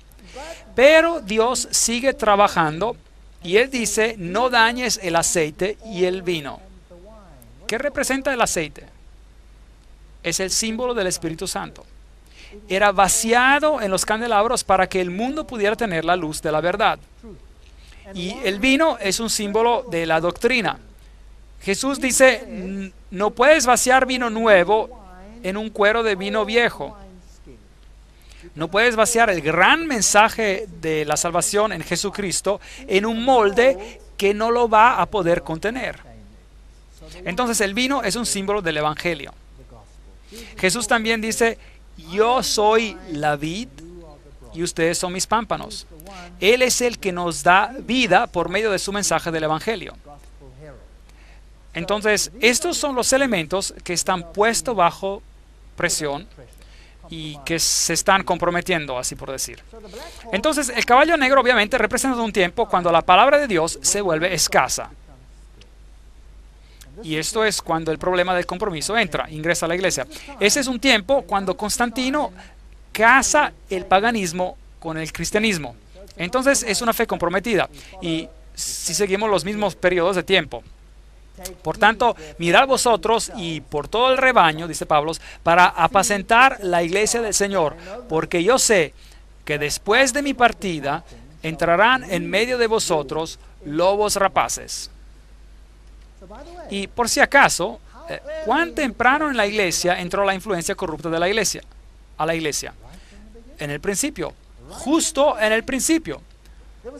Speaker 1: Pero Dios sigue trabajando y Él dice, no dañes el aceite y el vino. ¿Qué representa el aceite? Es el símbolo del Espíritu Santo. Era vaciado en los candelabros para que el mundo pudiera tener la luz de la verdad. Y el vino es un símbolo de la doctrina. Jesús dice, no puedes vaciar vino nuevo en un cuero de vino viejo. No puedes vaciar el gran mensaje de la salvación en Jesucristo en un molde que no lo va a poder contener. Entonces el vino es un símbolo del Evangelio. Jesús también dice, yo soy la vid y ustedes son mis pámpanos. Él es el que nos da vida por medio de su mensaje del Evangelio. Entonces, estos son los elementos que están puestos bajo presión y que se están comprometiendo, así por decir. Entonces, el caballo negro obviamente representa un tiempo cuando la palabra de Dios se vuelve escasa. Y esto es cuando el problema del compromiso ingresa a la iglesia. Ese es un tiempo cuando Constantino casa el paganismo con el cristianismo. Entonces es una fe comprometida y si seguimos los mismos periodos de tiempo. Por tanto, mirad vosotros y por todo el rebaño, dice Pablo, para apacentar la iglesia del Señor, porque yo sé que después de mi partida entrarán en medio de vosotros lobos rapaces. Y por si acaso, ¿cuán temprano en la iglesia entró la influencia corrupta de la iglesia? A la iglesia. En el principio, justo en el principio.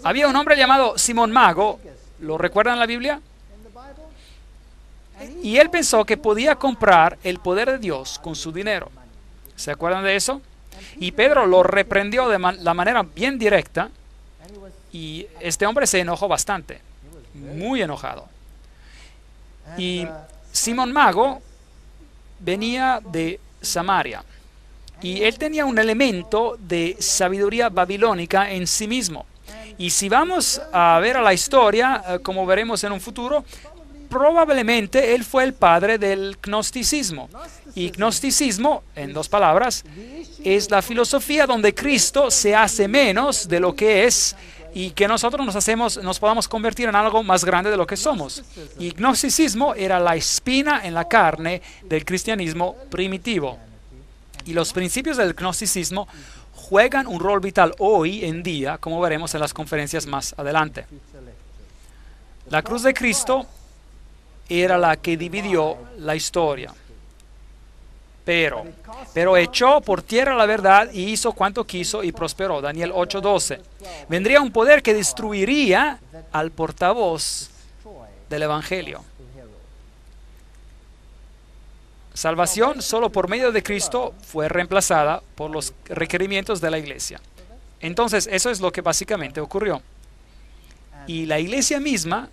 Speaker 1: Había un hombre llamado Simón Mago, ¿lo recuerdan en la Biblia? Y él pensó que podía comprar el poder de Dios con su dinero. ¿Se acuerdan de eso? Y Pedro lo reprendió de la manera bien directa y este hombre se enojó bastante, muy enojado. Y Simón Mago venía de Samaria y él tenía un elemento de sabiduría babilónica en sí mismo. Y si vamos a ver a la historia, como veremos en un futuro, probablemente él fue el padre del gnosticismo. Y gnosticismo, en dos palabras, es la filosofía donde Cristo se hace menos de lo que es y que nosotros nos podamos convertir en algo más grande de lo que somos. Y gnosticismo era la espina en la carne del cristianismo primitivo. Y los principios del gnosticismo juegan un rol vital hoy en día, como veremos en las conferencias más adelante. La cruz de Cristo era la que dividió la historia. Pero echó por tierra la verdad y hizo cuanto quiso y prosperó. Daniel 8:12. Vendría un poder que destruiría al portavoz del Evangelio. Salvación solo por medio de Cristo fue reemplazada por los requerimientos de la iglesia. Entonces, eso es lo que básicamente ocurrió. Y la iglesia misma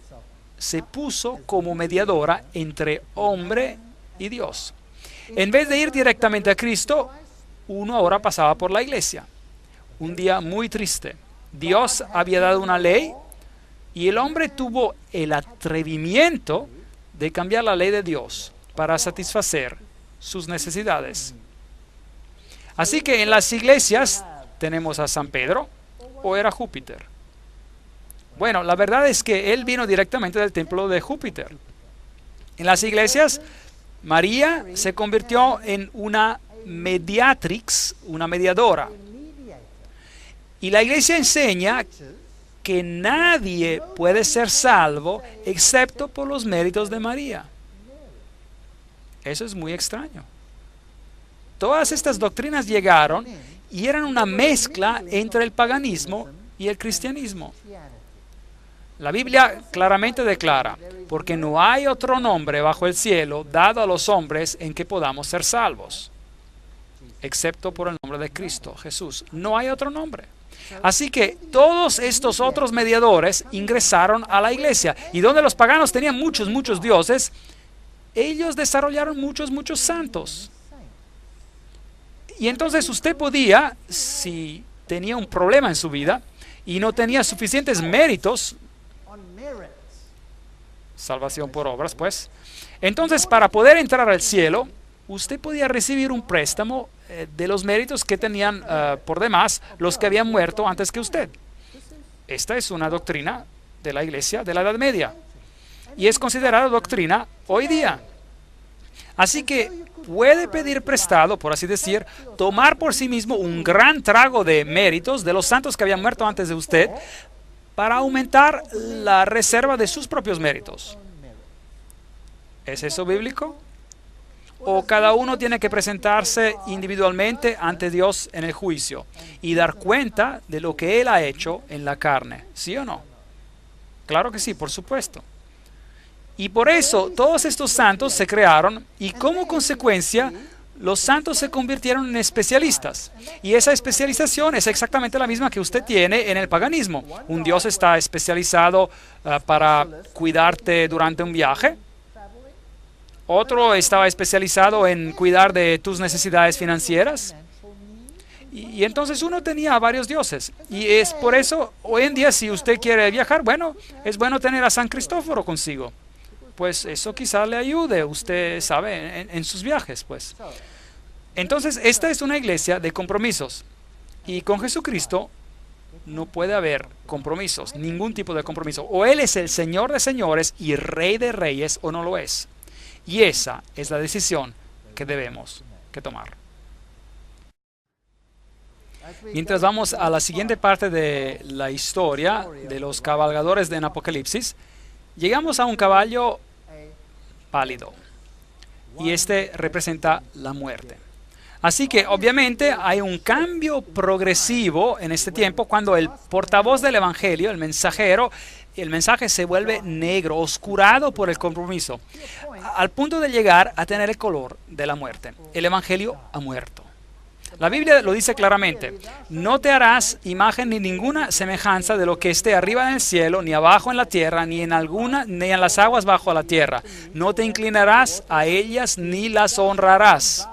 Speaker 1: se puso como mediadora entre hombre y Dios. En vez de ir directamente a Cristo, uno ahora pasaba por la iglesia. Un día muy triste. Dios había dado una ley Y el hombre tuvo el atrevimiento de cambiar la ley de Dios para satisfacer sus necesidades. Así que en las iglesias tenemos a San Pedro, o era Júpiter. Bueno, la verdad es que él vino directamente del templo de Júpiter. En las iglesias, María se convirtió en una mediatrix, una mediadora. Y la iglesia enseña que nadie puede ser salvo excepto por los méritos de María. Eso es muy extraño. Todas estas doctrinas llegaron y eran una mezcla entre el paganismo y el cristianismo. La Biblia claramente declara, porque no hay otro nombre bajo el cielo dado a los hombres en que podamos ser salvos, excepto por el nombre de Cristo Jesús. No hay otro nombre. Así que todos estos otros mediadores ingresaron a la iglesia, y donde los paganos tenían muchos dioses, ellos desarrollaron muchos santos. Y entonces usted podía, si tenía un problema en su vida y no tenía suficientes méritos, salvación por obras, pues, entonces para poder entrar al cielo, usted podía recibir un préstamo de los méritos que tenían por demás los que habían muerto antes que usted. Esta es una doctrina de la iglesia de la Edad Media y es considerada doctrina hoy día. Así que puede pedir prestado, por así decir, tomar por sí mismo un gran trago de méritos de los santos que habían muerto antes de usted para aumentar la reserva de sus propios méritos. ¿Es eso bíblico? ¿O cada uno tiene que presentarse individualmente ante Dios en el juicio y dar cuenta de lo que Él ha hecho en la carne? ¿Sí o no? Claro que sí, por supuesto. Y por eso todos estos santos se crearon y como consecuencia los santos se convirtieron en especialistas. Y esa especialización es exactamente la misma que usted tiene en el paganismo. Un dios está especializado para cuidarte durante un viaje. Otro estaba especializado en cuidar de tus necesidades financieras. Y entonces uno tenía varios dioses. Y es por eso, hoy en día, si usted quiere viajar, bueno, es bueno tener a San Cristóforo consigo. Pues eso quizá le ayude, usted sabe, en sus viajes, pues. Entonces, esta es una iglesia de compromisos. Y con Jesucristo no puede haber compromisos, ningún tipo de compromiso. O Él es el Señor de señores y Rey de reyes, o no lo es. Y esa es la decisión que debemos que tomar. Mientras vamos a la siguiente parte de la historia de los cabalgadores en Apocalipsis, llegamos a un caballo pálido. Y este representa la muerte. Así que obviamente hay un cambio progresivo en este tiempo cuando el portavoz del evangelio, el mensajero, el mensaje se vuelve negro, oscurado por el compromiso, al punto de llegar a tener el color de la muerte. El evangelio ha muerto. La Biblia lo dice claramente: no te harás imagen ni ninguna semejanza de lo que esté arriba en el cielo, ni abajo en la tierra, ni en las aguas bajo la tierra. No te inclinarás a ellas ni las honrarás.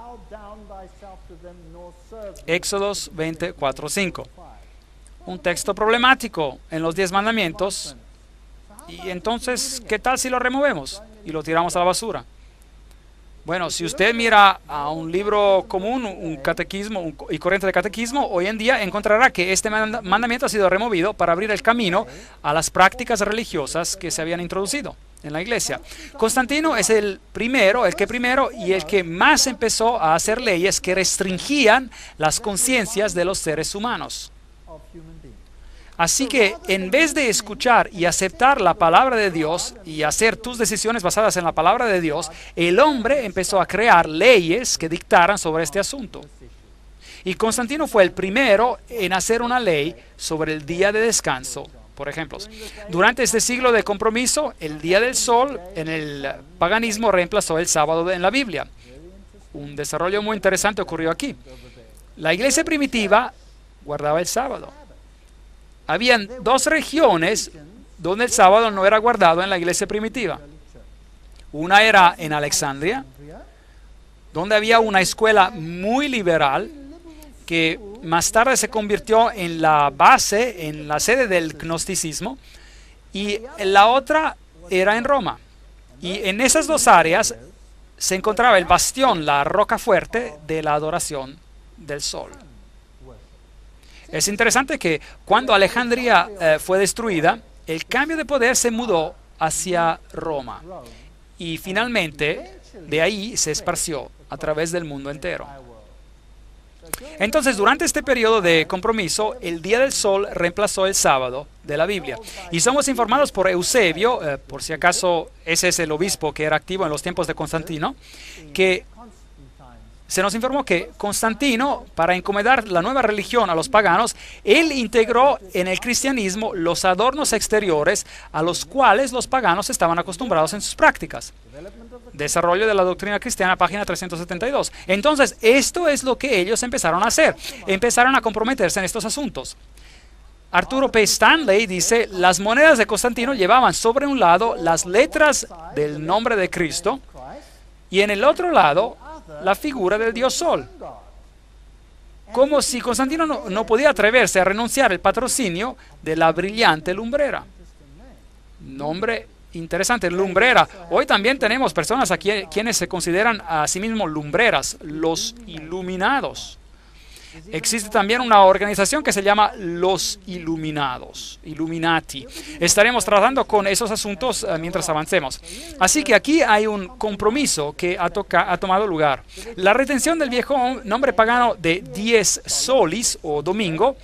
Speaker 1: Éxodos 24:5. Un texto problemático en los 10 mandamientos. Y entonces, ¿qué tal si lo removemos y lo tiramos a la basura? Bueno, si usted mira a un libro común, un catequismo y corriente de catequismo, hoy en día encontrará que este mandamiento ha sido removido para abrir el camino a las prácticas religiosas que se habían introducido en la iglesia. Constantino es el que primero y el que más empezó a hacer leyes que restringían las conciencias de los seres humanos. Así que en vez de escuchar y aceptar la palabra de Dios y hacer tus decisiones basadas en la palabra de Dios, el hombre empezó a crear leyes que dictaran sobre este asunto. Y Constantino fue el primero en hacer una ley sobre el día de descanso. Por ejemplo, durante este siglo de compromiso, el día del sol en el paganismo reemplazó el sábado en la Biblia. Un desarrollo muy interesante ocurrió aquí. La iglesia primitiva guardaba el sábado. Habían 2 regiones donde el sábado no era guardado en la iglesia primitiva. Una era en Alejandría, donde había una escuela muy liberal que más tarde se convirtió en la base, en la sede del gnosticismo. y la otra era en Roma. Y en esas dos áreas se encontraba el bastión, la roca fuerte de la adoración del sol. Es interesante que cuando Alejandría fue destruida, el cambio de poder se mudó hacia Roma y finalmente de ahí se esparció a través del mundo entero. Entonces, durante este periodo de compromiso, el día del sol reemplazó el sábado de la Biblia. Y somos informados por Eusebio, por si acaso ese es el obispo que era activo en los tiempos de Constantino, que se nos informó que Constantino, para encomendar la nueva religión a los paganos, él integró en el cristianismo los adornos exteriores a los cuales los paganos estaban acostumbrados en sus prácticas. Desarrollo de la doctrina cristiana, página 372. Entonces, esto es lo que ellos empezaron a hacer. Empezaron a comprometerse en estos asuntos. Arturo P. Stanley dice, las monedas de Constantino llevaban sobre un lado las letras del nombre de Cristo y en el otro lado la figura del dios Sol. Como si Constantino no podía atreverse a renunciar al patrocinio de la brillante lumbrera. Nombre interesante, lumbrera. Hoy también tenemos personas aquí quienes se consideran a sí mismos lumbreras, los iluminados. Existe también una organización que se llama los Iluminados, Illuminati. Estaremos tratando con esos asuntos mientras avancemos. Así que aquí hay un compromiso que ha tomado lugar. La retención del viejo nombre pagano de dies solis o domingo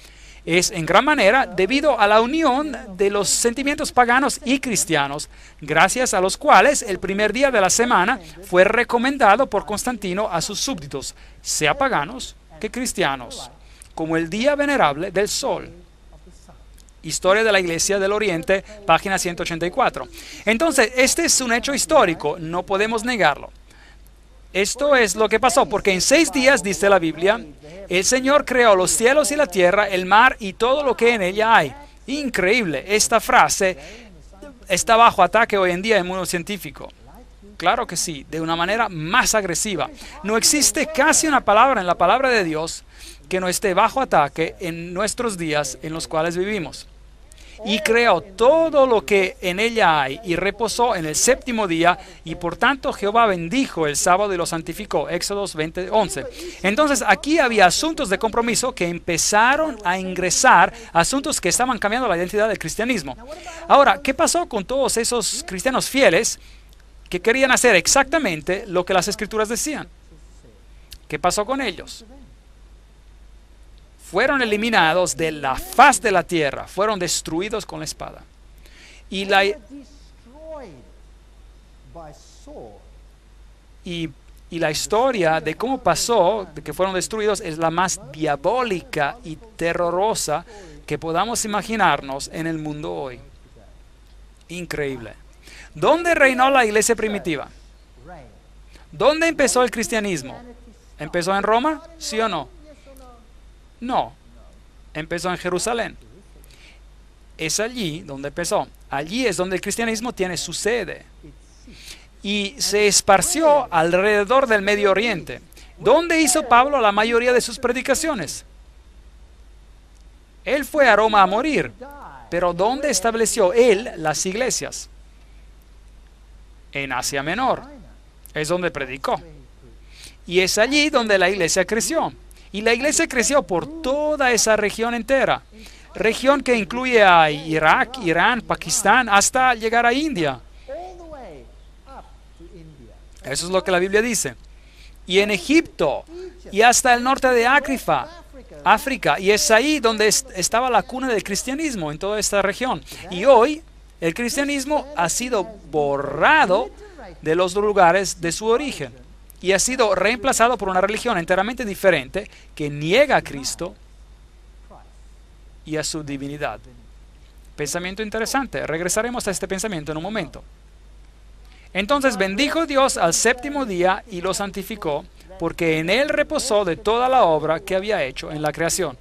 Speaker 1: es en gran manera debido a la unión de los sentimientos paganos y cristianos, gracias a los cuales el primer día de la semana fue recomendado por Constantino a sus súbditos, sea paganos que cristianos, como el día venerable del sol. Historia de la Iglesia del Oriente, página 184. Entonces, este es un hecho histórico, no podemos negarlo. Esto es lo que pasó, porque en 6 días, dice la Biblia, el Señor creó los cielos y la tierra, el mar y todo lo que en ella hay. Increíble, esta frase está bajo ataque hoy en día en el mundo científico. Claro que sí, de una manera más agresiva. No existe casi una palabra en la palabra de Dios que no esté bajo ataque en nuestros días en los cuales vivimos. Y creó todo lo que en ella hay y reposó en el 7º día y por tanto Jehová bendijo el sábado y lo santificó. Éxodos 20:11. Entonces aquí había asuntos de compromiso que empezaron a ingresar, asuntos que estaban cambiando la identidad del cristianismo. Ahora, ¿qué pasó con todos esos cristianos fieles que querían hacer exactamente lo que las Escrituras decían? ¿Qué pasó con ellos? Fueron eliminados de la faz de la tierra, fueron destruidos con la espada. Y la historia de cómo pasó, de que fueron destruidos, es la más diabólica y terrorosa que podamos imaginarnos en el mundo hoy. Increíble. ¿Dónde reinó la iglesia primitiva? ¿Dónde empezó el cristianismo? ¿Empezó en Roma? ¿Sí o no? No. Empezó en Jerusalén. Es allí donde empezó. Allí es donde el cristianismo tiene su sede. Y se esparció alrededor del Medio Oriente. ¿Dónde hizo Pablo la mayoría de sus predicaciones? Él fue a Roma a morir. Pero ¿dónde estableció él las iglesias? En Asia Menor. Es donde predicó. Y es allí donde la iglesia creció. Y la iglesia creció por toda esa región entera. Región que incluye a Irak, Irán, Pakistán, hasta llegar a India. Eso es lo que la Biblia dice. Y en Egipto, y hasta el norte de África. Y es ahí donde estaba la cuna del cristianismo, en toda esta región. Y hoy, el cristianismo ha sido borrado de los lugares de su origen. Y ha sido reemplazado por una religión enteramente diferente que niega a Cristo y a su divinidad. Pensamiento interesante. Regresaremos a este pensamiento en un momento. Entonces bendijo Dios al 7º día y lo santificó, porque en él reposó de toda la obra que había hecho en la creación.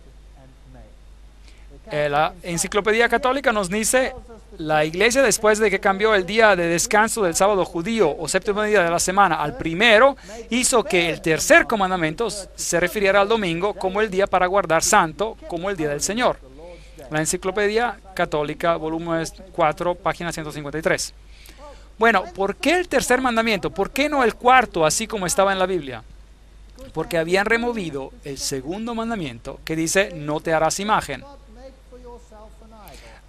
Speaker 1: La Enciclopedia Católica nos dice: la iglesia, después de que cambió el día de descanso del sábado judío o 7º día de la semana al primero, hizo que el tercer comandamiento se refiriera al domingo como el día para guardar santo, como el día del Señor. La Enciclopedia Católica, volumen 4, página 153. Bueno, ¿por qué el tercer mandamiento? ¿Por qué no el cuarto, así como estaba en la Biblia? Porque habían removido el segundo mandamiento que dice, no te harás imagen.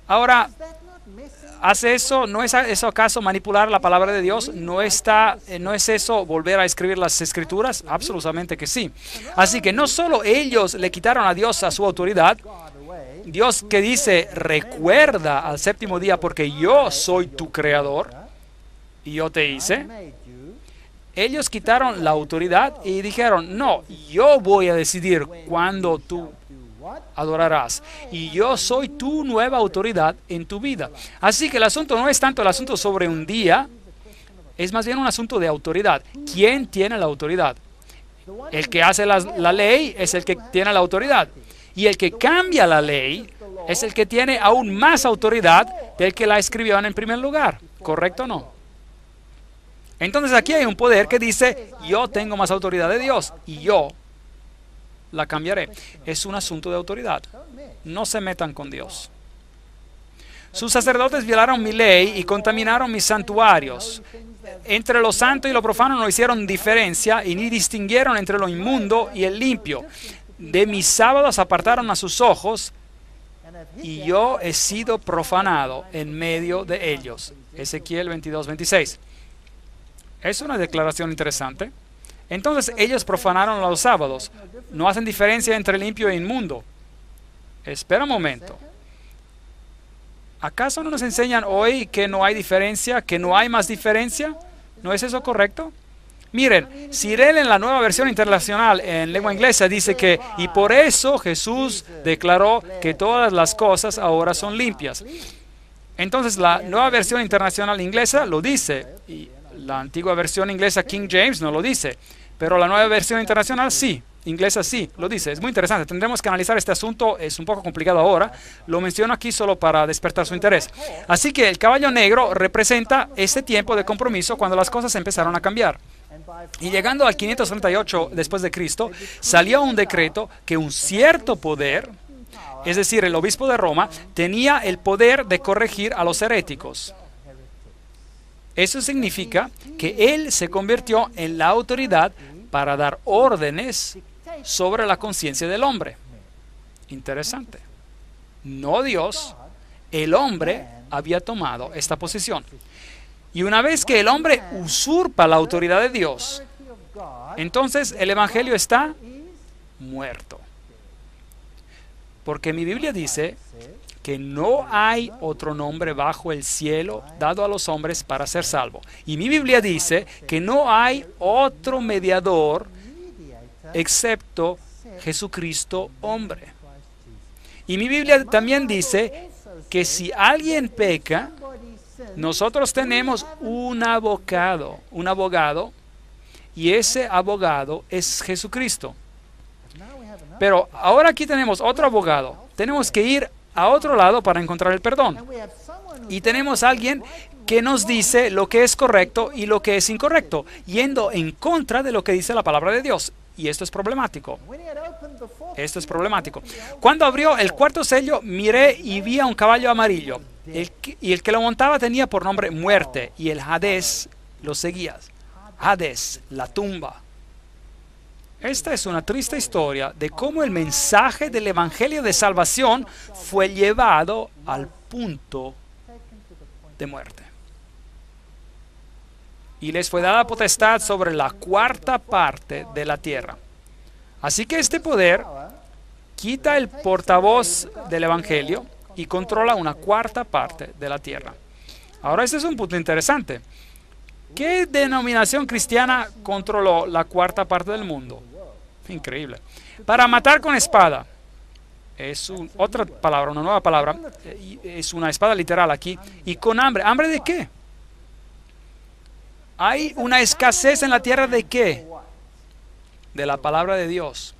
Speaker 1: Ahora, ¿hace eso? ¿No es eso acaso manipular la palabra de Dios? ¿No es eso volver a escribir las escrituras? Absolutamente que sí. Así que no solo ellos le quitaron a Dios a su autoridad, Dios que dice, recuerda al séptimo día porque yo soy tu creador y yo te hice. Ellos quitaron la autoridad y dijeron, no, yo voy a decidir cuándo tú adorarás. Y yo soy tu nueva autoridad en tu vida. Así que el asunto no es tanto el asunto sobre un día, es más bien un asunto de autoridad. ¿Quién tiene la autoridad? El que hace la ley es el que tiene la autoridad. Y el que cambia la ley es el que tiene aún más autoridad del que la escribió en primer lugar. ¿Correcto o no? Entonces aquí hay un poder que dice, yo tengo más autoridad de Dios y yo la cambiaré. Es un asunto de autoridad. No se metan con Dios. Sus sacerdotes violaron mi ley y contaminaron mis santuarios. Entre lo santo y lo profano no hicieron diferencia y ni distinguieron entre lo inmundo y el limpio. De mis sábados apartaron a sus ojos y yo he sido profanado en medio de ellos. Ezequiel 22:26. Es una declaración interesante. Entonces ellos profanaron los sábados. No hacen diferencia entre limpio e inmundo. Espera un momento. ¿Acaso no nos enseñan hoy que no hay diferencia, que no hay más diferencia? ¿No es eso correcto? Miren, Cyril en la Nueva Versión Internacional en lengua inglesa dice que, y por eso Jesús declaró que todas las cosas ahora son limpias. Entonces la Nueva Versión Internacional inglesa lo dice, y la antigua versión inglesa King James no lo dice, pero la Nueva Versión Internacional sí, inglesa sí, lo dice. Es muy interesante, tendremos que analizar este asunto, es un poco complicado ahora, lo menciono aquí solo para despertar su interés. Así que el caballo negro representa ese tiempo de compromiso cuando las cosas empezaron a cambiar. Y llegando al 538 después de Cristo, salió un decreto que un cierto poder, es decir, el obispo de Roma, tenía el poder de corregir a los heréticos. Eso significa que él se convirtió en la autoridad para dar órdenes sobre la conciencia del hombre. Interesante. No Dios, el hombre había tomado esta posición. Y una vez que el hombre usurpa la autoridad de Dios, entonces el evangelio está muerto. Porque mi Biblia dice que no hay otro nombre bajo el cielo dado a los hombres para ser salvo. Y mi Biblia dice que no hay otro mediador excepto Jesucristo hombre. Y mi Biblia también dice que si alguien peca, nosotros tenemos un abogado, y ese abogado es Jesucristo. Pero ahora aquí tenemos otro abogado. Tenemos que ir a otro lado para encontrar el perdón. Y tenemos a alguien que nos dice lo que es correcto y lo que es incorrecto, yendo en contra de lo que dice la palabra de Dios. Y esto es problemático. Cuando abrió el cuarto sello, miré y vi a un caballo amarillo. Y el que lo montaba tenía por nombre Muerte, y el Hades lo seguía. Hades, la tumba. Esta es una triste historia de cómo el mensaje del Evangelio de salvación fue llevado al punto de muerte. Y les fue dada potestad sobre la cuarta parte de la tierra. Así que este poder quita el portavoz del Evangelio y controla una cuarta parte de la tierra. Ahora este es un punto interesante. ¿Qué denominación cristiana controló la cuarta parte del mundo? Increíble. Para matar con espada. Es otra palabra, una nueva palabra. Es una espada literal aquí. Y con hambre. ¿Hambre de qué? ¿Hay una escasez en la tierra de qué? De la palabra de Dios.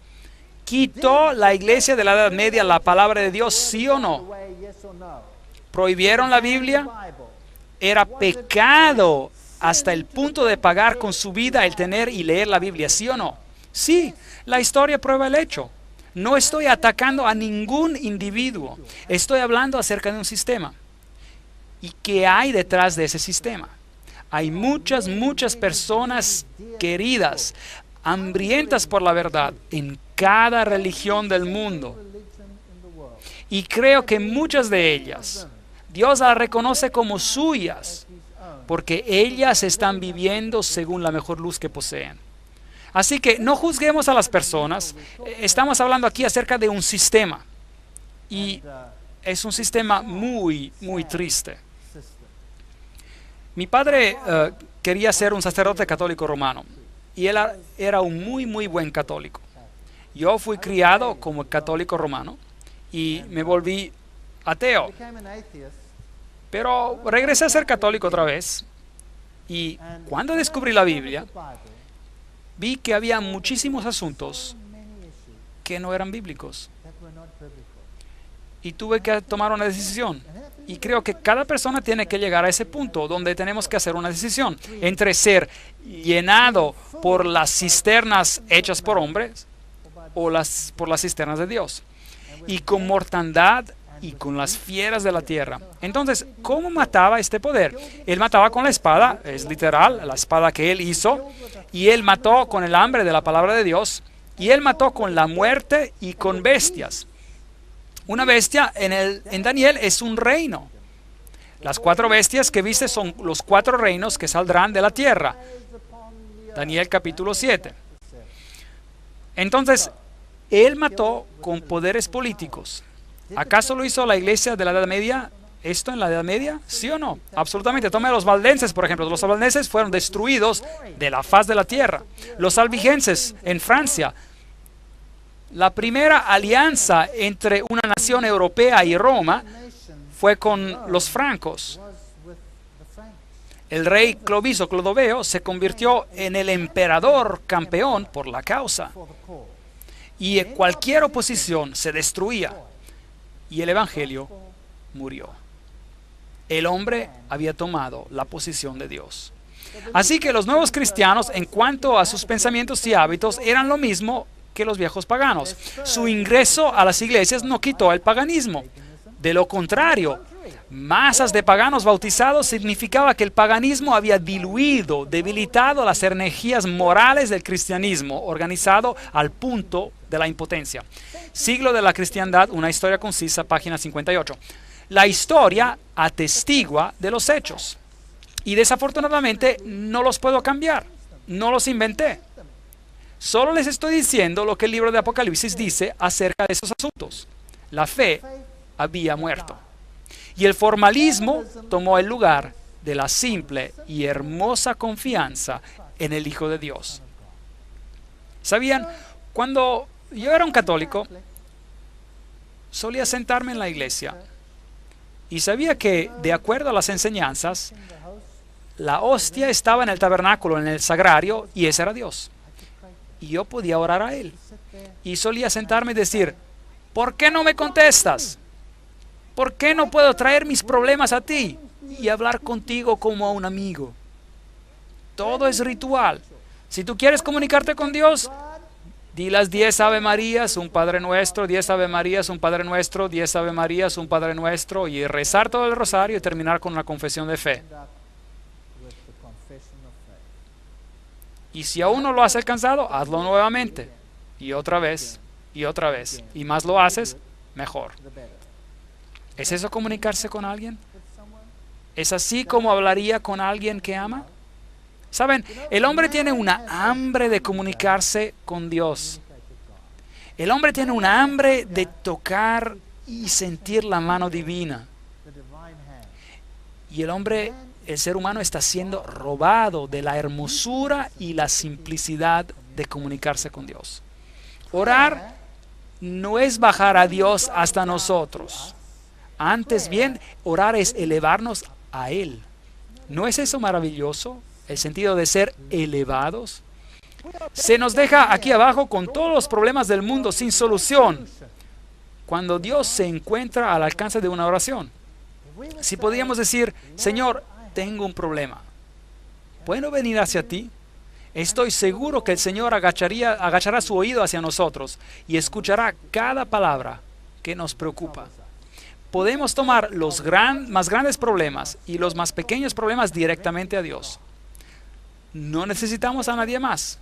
Speaker 1: ¿Quitó la iglesia de la Edad Media la palabra de Dios, sí o no? ¿Prohibieron la Biblia? ¿Era pecado hasta el punto de pagar con su vida el tener y leer la Biblia, sí o no? Sí, la historia prueba el hecho. No estoy atacando a ningún individuo. Estoy hablando acerca de un sistema. ¿Y qué hay detrás de ese sistema? Hay muchas, muchas personas queridas, hambrientas por la verdad en cada religión del mundo. Y creo que muchas de ellas, Dios las reconoce como suyas, porque ellas están viviendo según la mejor luz que poseen. Así que no juzguemos a las personas. Estamos hablando aquí acerca de un sistema. Y es un sistema muy, muy triste. Mi padre quería ser un sacerdote católico romano. Y él era un muy, muy buen católico. Yo fui criado como católico romano y me volví ateo. Pero regresé a ser católico otra vez. Y cuando descubrí la Biblia, vi que había muchísimos asuntos que no eran bíblicos. Y tuve que tomar una decisión. Y creo que cada persona tiene que llegar a ese punto donde tenemos que hacer una decisión entre ser llenado por las cisternas hechas por hombres o por las cisternas de Dios. Y con mortandad y con las fieras de la tierra. Entonces, ¿cómo mataba este poder? Él mataba con la espada, es literal, la espada que él hizo, y él mató con el hambre de la palabra de Dios, y él mató con la muerte y con bestias. Una bestia en Daniel es un reino. Las 4 bestias que viste son los 4 reinos que saldrán de la tierra. Daniel capítulo 7. Entonces, él mató con poderes políticos. ¿Acaso lo hizo la iglesia de la Edad Media? ¿Esto en la Edad Media? ¿Sí o no? Absolutamente. Tome a los valdenses, por ejemplo. Los valdenses fueron destruidos de la faz de la tierra. Los albigenses en Francia. La primera alianza entre una nación europea y Roma fue con los francos. El rey Clodoveo se convirtió en el emperador campeón por la causa. Y cualquier oposición se destruía. Y el evangelio murió. El hombre había tomado la posición de Dios. Así que los nuevos cristianos, en cuanto a sus pensamientos y hábitos, eran lo mismo que los viejos paganos. Su ingreso a las iglesias no quitó el paganismo. De lo contrario, masas de paganos bautizados significaba que el paganismo había diluido, debilitado las energías morales del cristianismo, organizado al punto de la impotencia. Siglo de la cristiandad, una historia concisa, página 58. La historia atestigua de los hechos. Y desafortunadamente no los puedo cambiar. No los inventé. Solo les estoy diciendo lo que el libro de Apocalipsis dice acerca de esos asuntos. La fe había muerto. Y el formalismo tomó el lugar de la simple y hermosa confianza en el Hijo de Dios. ¿Sabían? Cuando yo era un católico, solía sentarme en la iglesia y sabía que, de acuerdo a las enseñanzas, la hostia estaba en el tabernáculo, en el sagrario, y ese era Dios. Y yo podía orar a Él. Y solía sentarme y decir, ¿por qué no me contestas? ¿Por qué no puedo traer mis problemas a ti y hablar contigo como a un amigo? Todo es ritual. Si tú quieres comunicarte con Dios, di las 10 Ave Marías, un Padre Nuestro, 10 Ave Marías, un Padre Nuestro, 10 Ave Marías, un Padre Nuestro, y rezar todo el rosario y terminar con una confesión de fe. Y si aún no lo has alcanzado, hazlo nuevamente. Y otra vez, y otra vez. Y más lo haces, mejor. ¿Es eso comunicarse con alguien? ¿Es así como hablaría con alguien que ama? ¿Saben? El hombre tiene una hambre de comunicarse con Dios. El hombre tiene una hambre de tocar y sentir la mano divina. Y el ser humano está siendo robado de la hermosura y la simplicidad de comunicarse con Dios. Orar no es bajar a Dios hasta nosotros. Antes bien, orar es elevarnos a Él. ¿No es eso maravilloso? El sentido de ser elevados. Se nos deja aquí abajo con todos los problemas del mundo sin solución, cuando Dios se encuentra al alcance de una oración. Si podíamos decir, Señor, tengo un problema, ¿puedo venir hacia ti? Estoy seguro que el Señor agachará su oído hacia nosotros y escuchará cada palabra que nos preocupa. Podemos tomar los más grandes problemas y los más pequeños problemas directamente a Dios. No necesitamos a nadie más.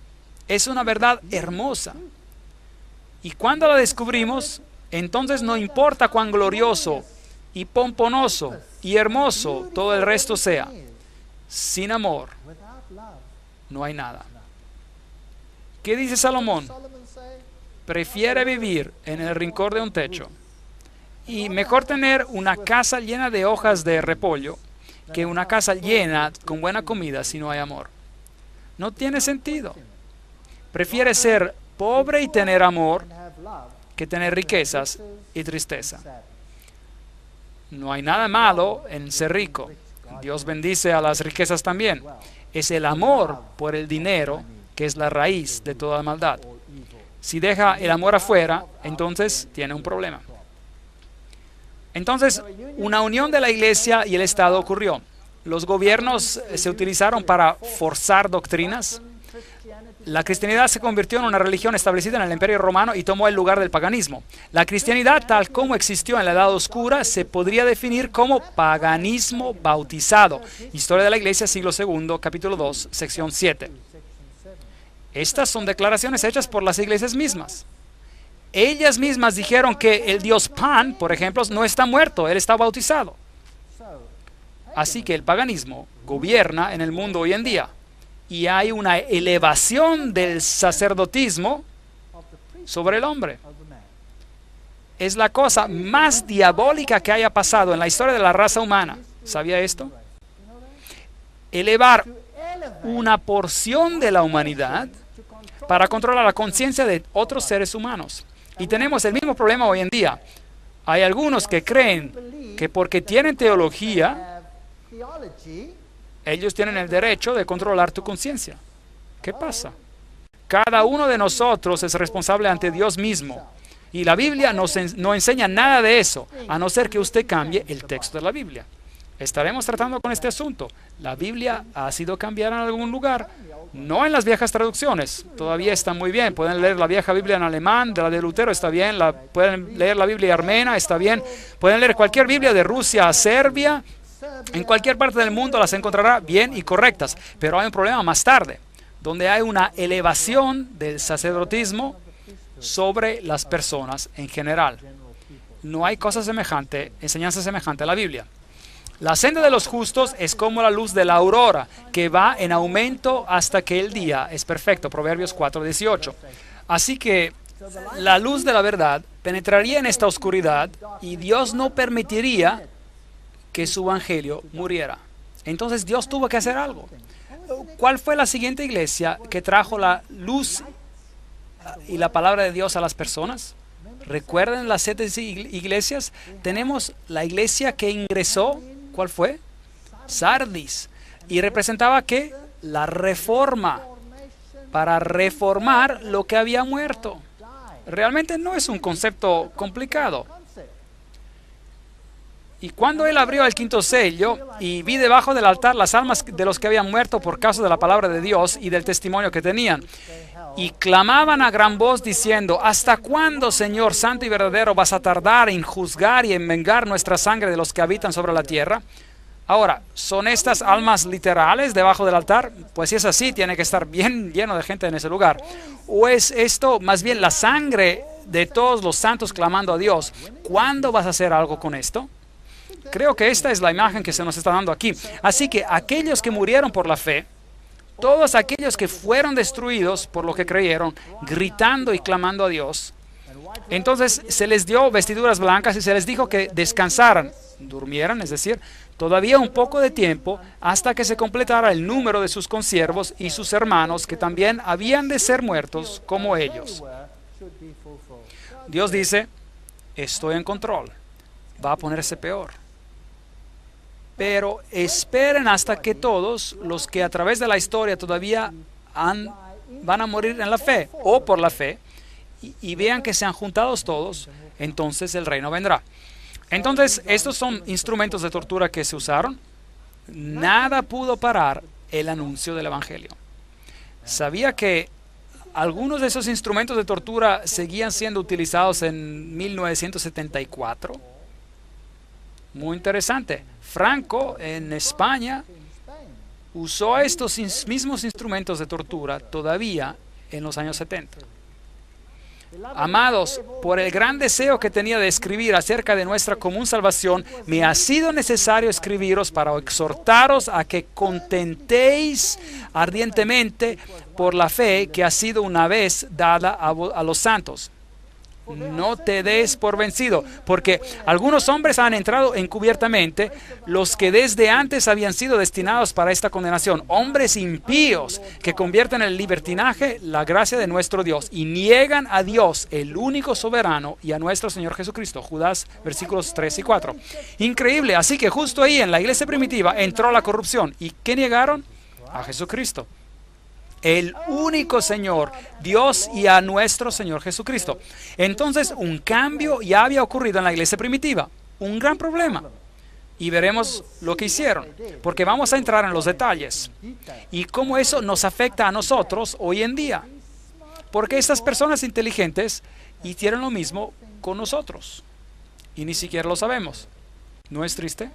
Speaker 1: Es una verdad hermosa. Y cuando la descubrimos, entonces no importa cuán glorioso y pomposo y hermoso todo el resto sea. Sin amor no hay nada. ¿Qué dice Salomón? Prefiere vivir en el rincón de un techo y mejor tener una casa llena de hojas de repollo que una casa llena con buena comida si no hay amor. No tiene sentido. Prefiere ser pobre y tener amor que tener riquezas y tristeza. No hay nada malo en ser rico. Dios bendice a las riquezas también. Es el amor por el dinero que es la raíz de toda maldad. Si deja el amor afuera, entonces tiene un problema. Entonces, una unión de la iglesia y el Estado ocurrió. Los gobiernos se utilizaron para forzar doctrinas. La cristianidad se convirtió en una religión establecida en el Imperio Romano y tomó el lugar del paganismo. La cristianidad, tal como existió en la Edad Oscura, se podría definir como paganismo bautizado. Historia de la Iglesia, siglo II, capítulo 2, sección 7. Estas son declaraciones hechas por las iglesias mismas. Ellas mismas dijeron que el dios Pan, por ejemplo, no está muerto, él está bautizado. Así que el paganismo gobierna en el mundo hoy en día. Y hay una elevación del sacerdotismo sobre el hombre. Es la cosa más diabólica que haya pasado en la historia de la raza humana. ¿Sabía esto? Elevar una porción de la humanidad para controlar la conciencia de otros seres humanos. Y tenemos el mismo problema hoy en día. Hay algunos que creen que porque tienen teología, ellos tienen el derecho de controlar tu conciencia. ¿Qué pasa? Cada uno de nosotros es responsable ante Dios mismo. Y la Biblia no enseña nada de eso, a no ser que usted cambie el texto de la Biblia. Estaremos tratando con este asunto. La Biblia ha sido cambiada en algún lugar, no en las viejas traducciones. Todavía está muy bien. Pueden leer la vieja Biblia en alemán, de la de Lutero está bien. Pueden leer la Biblia armena, está bien. Pueden leer cualquier Biblia de Rusia a Serbia. En cualquier parte del mundo las encontrará bien y correctas. Pero hay un problema más tarde, donde hay una elevación del sacerdotismo sobre las personas en general. No hay cosa semejante, enseñanza semejante a la Biblia. La senda de los justos es como la luz de la aurora, que va en aumento hasta que el día es perfecto. Proverbios 4:18. Así que la luz de la verdad penetraría en esta oscuridad y Dios no permitiría que su evangelio muriera. Entonces Dios tuvo que hacer algo. ¿Cuál fue la siguiente iglesia que trajo la luz y la palabra de Dios a las personas? ¿Recuerdan las 7 iglesias? Tenemos la iglesia que ingresó. ¿Cuál fue? Sardis. Y representaba ¿qué? La reforma. Para reformar lo que había muerto. Realmente no es un concepto complicado. Y cuando él abrió el quinto sello y vi debajo del altar las almas de los que habían muerto por causa de la palabra de Dios y del testimonio que tenían, y clamaban a gran voz diciendo: ¿hasta cuándo, Señor santo y verdadero, vas a tardar en juzgar y en vengar nuestra sangre de los que habitan sobre la tierra? Ahora, ¿son estas almas literales debajo del altar? Pues si es así, tiene que estar bien lleno de gente en ese lugar. ¿O es esto más bien la sangre de todos los santos clamando a Dios? ¿Cuándo vas a hacer algo con esto? Creo que esta es la imagen que se nos está dando aquí. Así que aquellos que murieron por la fe, todos aquellos que fueron destruidos por lo que creyeron, gritando y clamando a Dios, entonces se les dio vestiduras blancas y se les dijo que descansaran, durmieran, es decir, todavía un poco de tiempo hasta que se completara el número de sus consiervos y sus hermanos que también habían de ser muertos como ellos. Dios dice: estoy en control, va a ponerse peor. Pero esperen hasta que todos los que a través de la historia todavía van a morir en la fe o por la fe y vean que sean juntados todos, entonces el reino vendrá. Entonces, estos son instrumentos de tortura que se usaron. Nada pudo parar el anuncio del evangelio. ¿Sabía que algunos de esos instrumentos de tortura seguían siendo utilizados en 1974? Muy interesante. Franco en España usó estos mismos instrumentos de tortura todavía en los años 70. Amados, por el gran deseo que tenía de escribir acerca de nuestra común salvación, me ha sido necesario escribiros para exhortaros a que contentéis ardientemente por la fe que ha sido una vez dada a los santos. No te des por vencido, porque algunos hombres han entrado encubiertamente, los que desde antes habían sido destinados para esta condenación, hombres impíos que convierten en el libertinaje la gracia de nuestro Dios y niegan a Dios, el único soberano, y a nuestro Señor Jesucristo. Judas, versículos 3 y 4. Increíble, así que justo ahí en la iglesia primitiva entró la corrupción. ¿Y qué negaron? A Jesucristo, el único Señor, Dios, y a nuestro Señor Jesucristo. Entonces, un cambio ya había ocurrido en la iglesia primitiva, un gran problema. Y veremos lo que hicieron, porque vamos a entrar en los detalles y cómo eso nos afecta a nosotros hoy en día. Porque estas personas inteligentes hicieron lo mismo con nosotros y ni siquiera lo sabemos. ¿No es triste?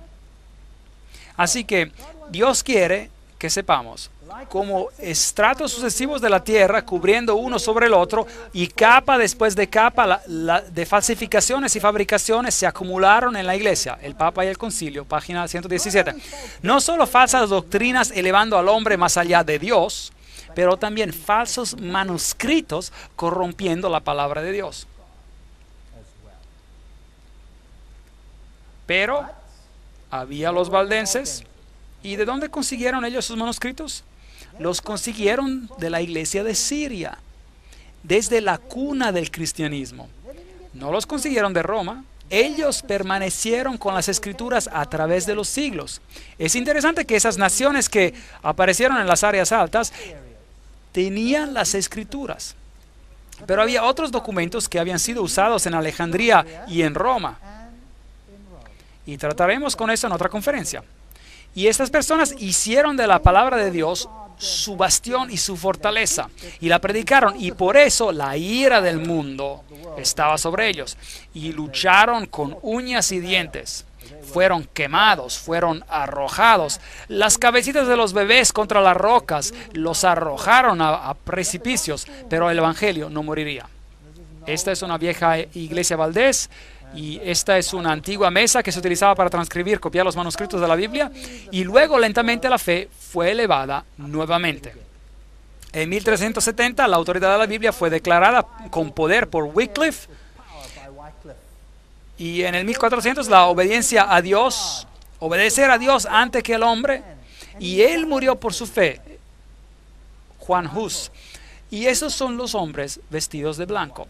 Speaker 1: Así que Dios quiere que sepamos, como estratos sucesivos de la tierra cubriendo uno sobre el otro, y capa después de capa de falsificaciones y fabricaciones se acumularon en la iglesia. El Papa y el Concilio, página 117. No solo falsas doctrinas elevando al hombre más allá de Dios, pero también falsos manuscritos corrompiendo la palabra de Dios. Pero había los valdenses. ¿Y de dónde consiguieron ellos sus manuscritos? Los consiguieron de la iglesia de Siria, desde la cuna del cristianismo. No los consiguieron de Roma. Ellos permanecieron con las escrituras a través de los siglos. Es interesante que esas naciones que aparecieron en las áreas altas tenían las escrituras. Pero había otros documentos que habían sido usados en Alejandría y en Roma. Y trataremos con eso en otra conferencia. Y estas personas hicieron de la palabra de Dios su bastión y su fortaleza, y la predicaron, y por eso la ira del mundo estaba sobre ellos, y lucharon con uñas y dientes. Fueron quemados, fueron arrojados. Las cabecitas de los bebés contra las rocas los arrojaron a precipicios, pero el evangelio no moriría. Esta es una vieja iglesia Valdés. Y esta es una antigua mesa que se utilizaba para transcribir, copiar los manuscritos de la Biblia. Y luego lentamente la fe fue elevada nuevamente. En 1370 la autoridad de la Biblia fue declarada con poder por Wycliffe. Y en el 1400 la obediencia a Dios, obedecer a Dios antes que al hombre. Y él murió por su fe, Juan Hus. Y esos son los hombres vestidos de blanco.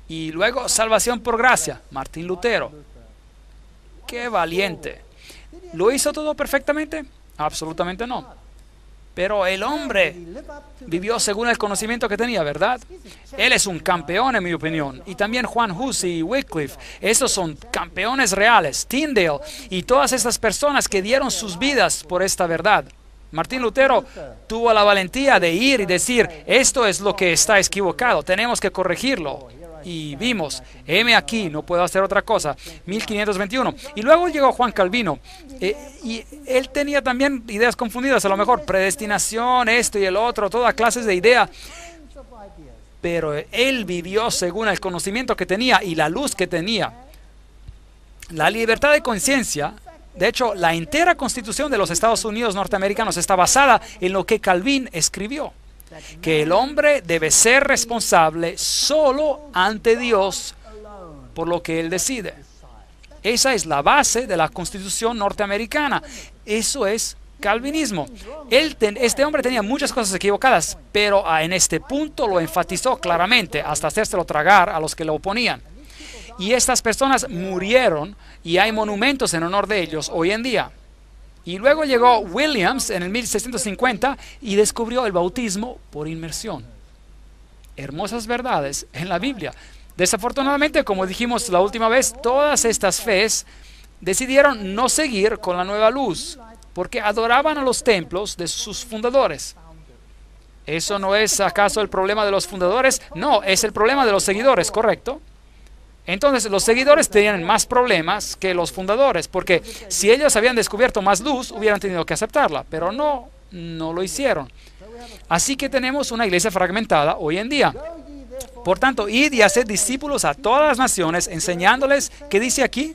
Speaker 1: Y luego salvación por gracia, Martín Lutero. ¡Qué valiente! ¿Lo hizo todo perfectamente? Absolutamente no. Pero el hombre vivió según el conocimiento que tenía, ¿verdad? Él es un campeón, en mi opinión. Y también Juan Hus y Wycliffe. Esos son campeones reales. Tyndale y todas estas personas que dieron sus vidas por esta verdad. Martín Lutero tuvo la valentía de ir y decir, esto es lo que está equivocado, tenemos que corregirlo. Y vimos, heme aquí, no puedo hacer otra cosa, 1521. Y luego llegó Juan Calvino, y él tenía también ideas confundidas, a lo mejor predestinación, esto y el otro, todas clases de ideas. Pero él vivió según el conocimiento que tenía y la luz que tenía. La libertad de conciencia, de hecho, la entera constitución de los Estados Unidos norteamericanos está basada en lo que Calvin escribió. Que el hombre debe ser responsable solo ante Dios por lo que él decide. Esa es la base de la Constitución norteamericana. Eso es calvinismo. Este hombre tenía muchas cosas equivocadas, pero en este punto lo enfatizó claramente hasta hacérselo tragar a los que lo oponían. Y estas personas murieron y hay monumentos en honor de ellos hoy en día. Y luego llegó Williams en el 1650 y descubrió el bautismo por inmersión. Hermosas verdades en la Biblia. Desafortunadamente, como dijimos la última vez, todas estas fees decidieron no seguir con la nueva luz, porque adoraban a los templos de sus fundadores. ¿Eso no es acaso el problema de los fundadores? No, es el problema de los seguidores, ¿correcto? Entonces, los seguidores tenían más problemas que los fundadores, porque si ellos habían descubierto más luz, hubieran tenido que aceptarla, pero no lo hicieron. Así que tenemos una iglesia fragmentada hoy en día. Por tanto, id y haced discípulos a todas las naciones, enseñándoles, ¿qué dice aquí?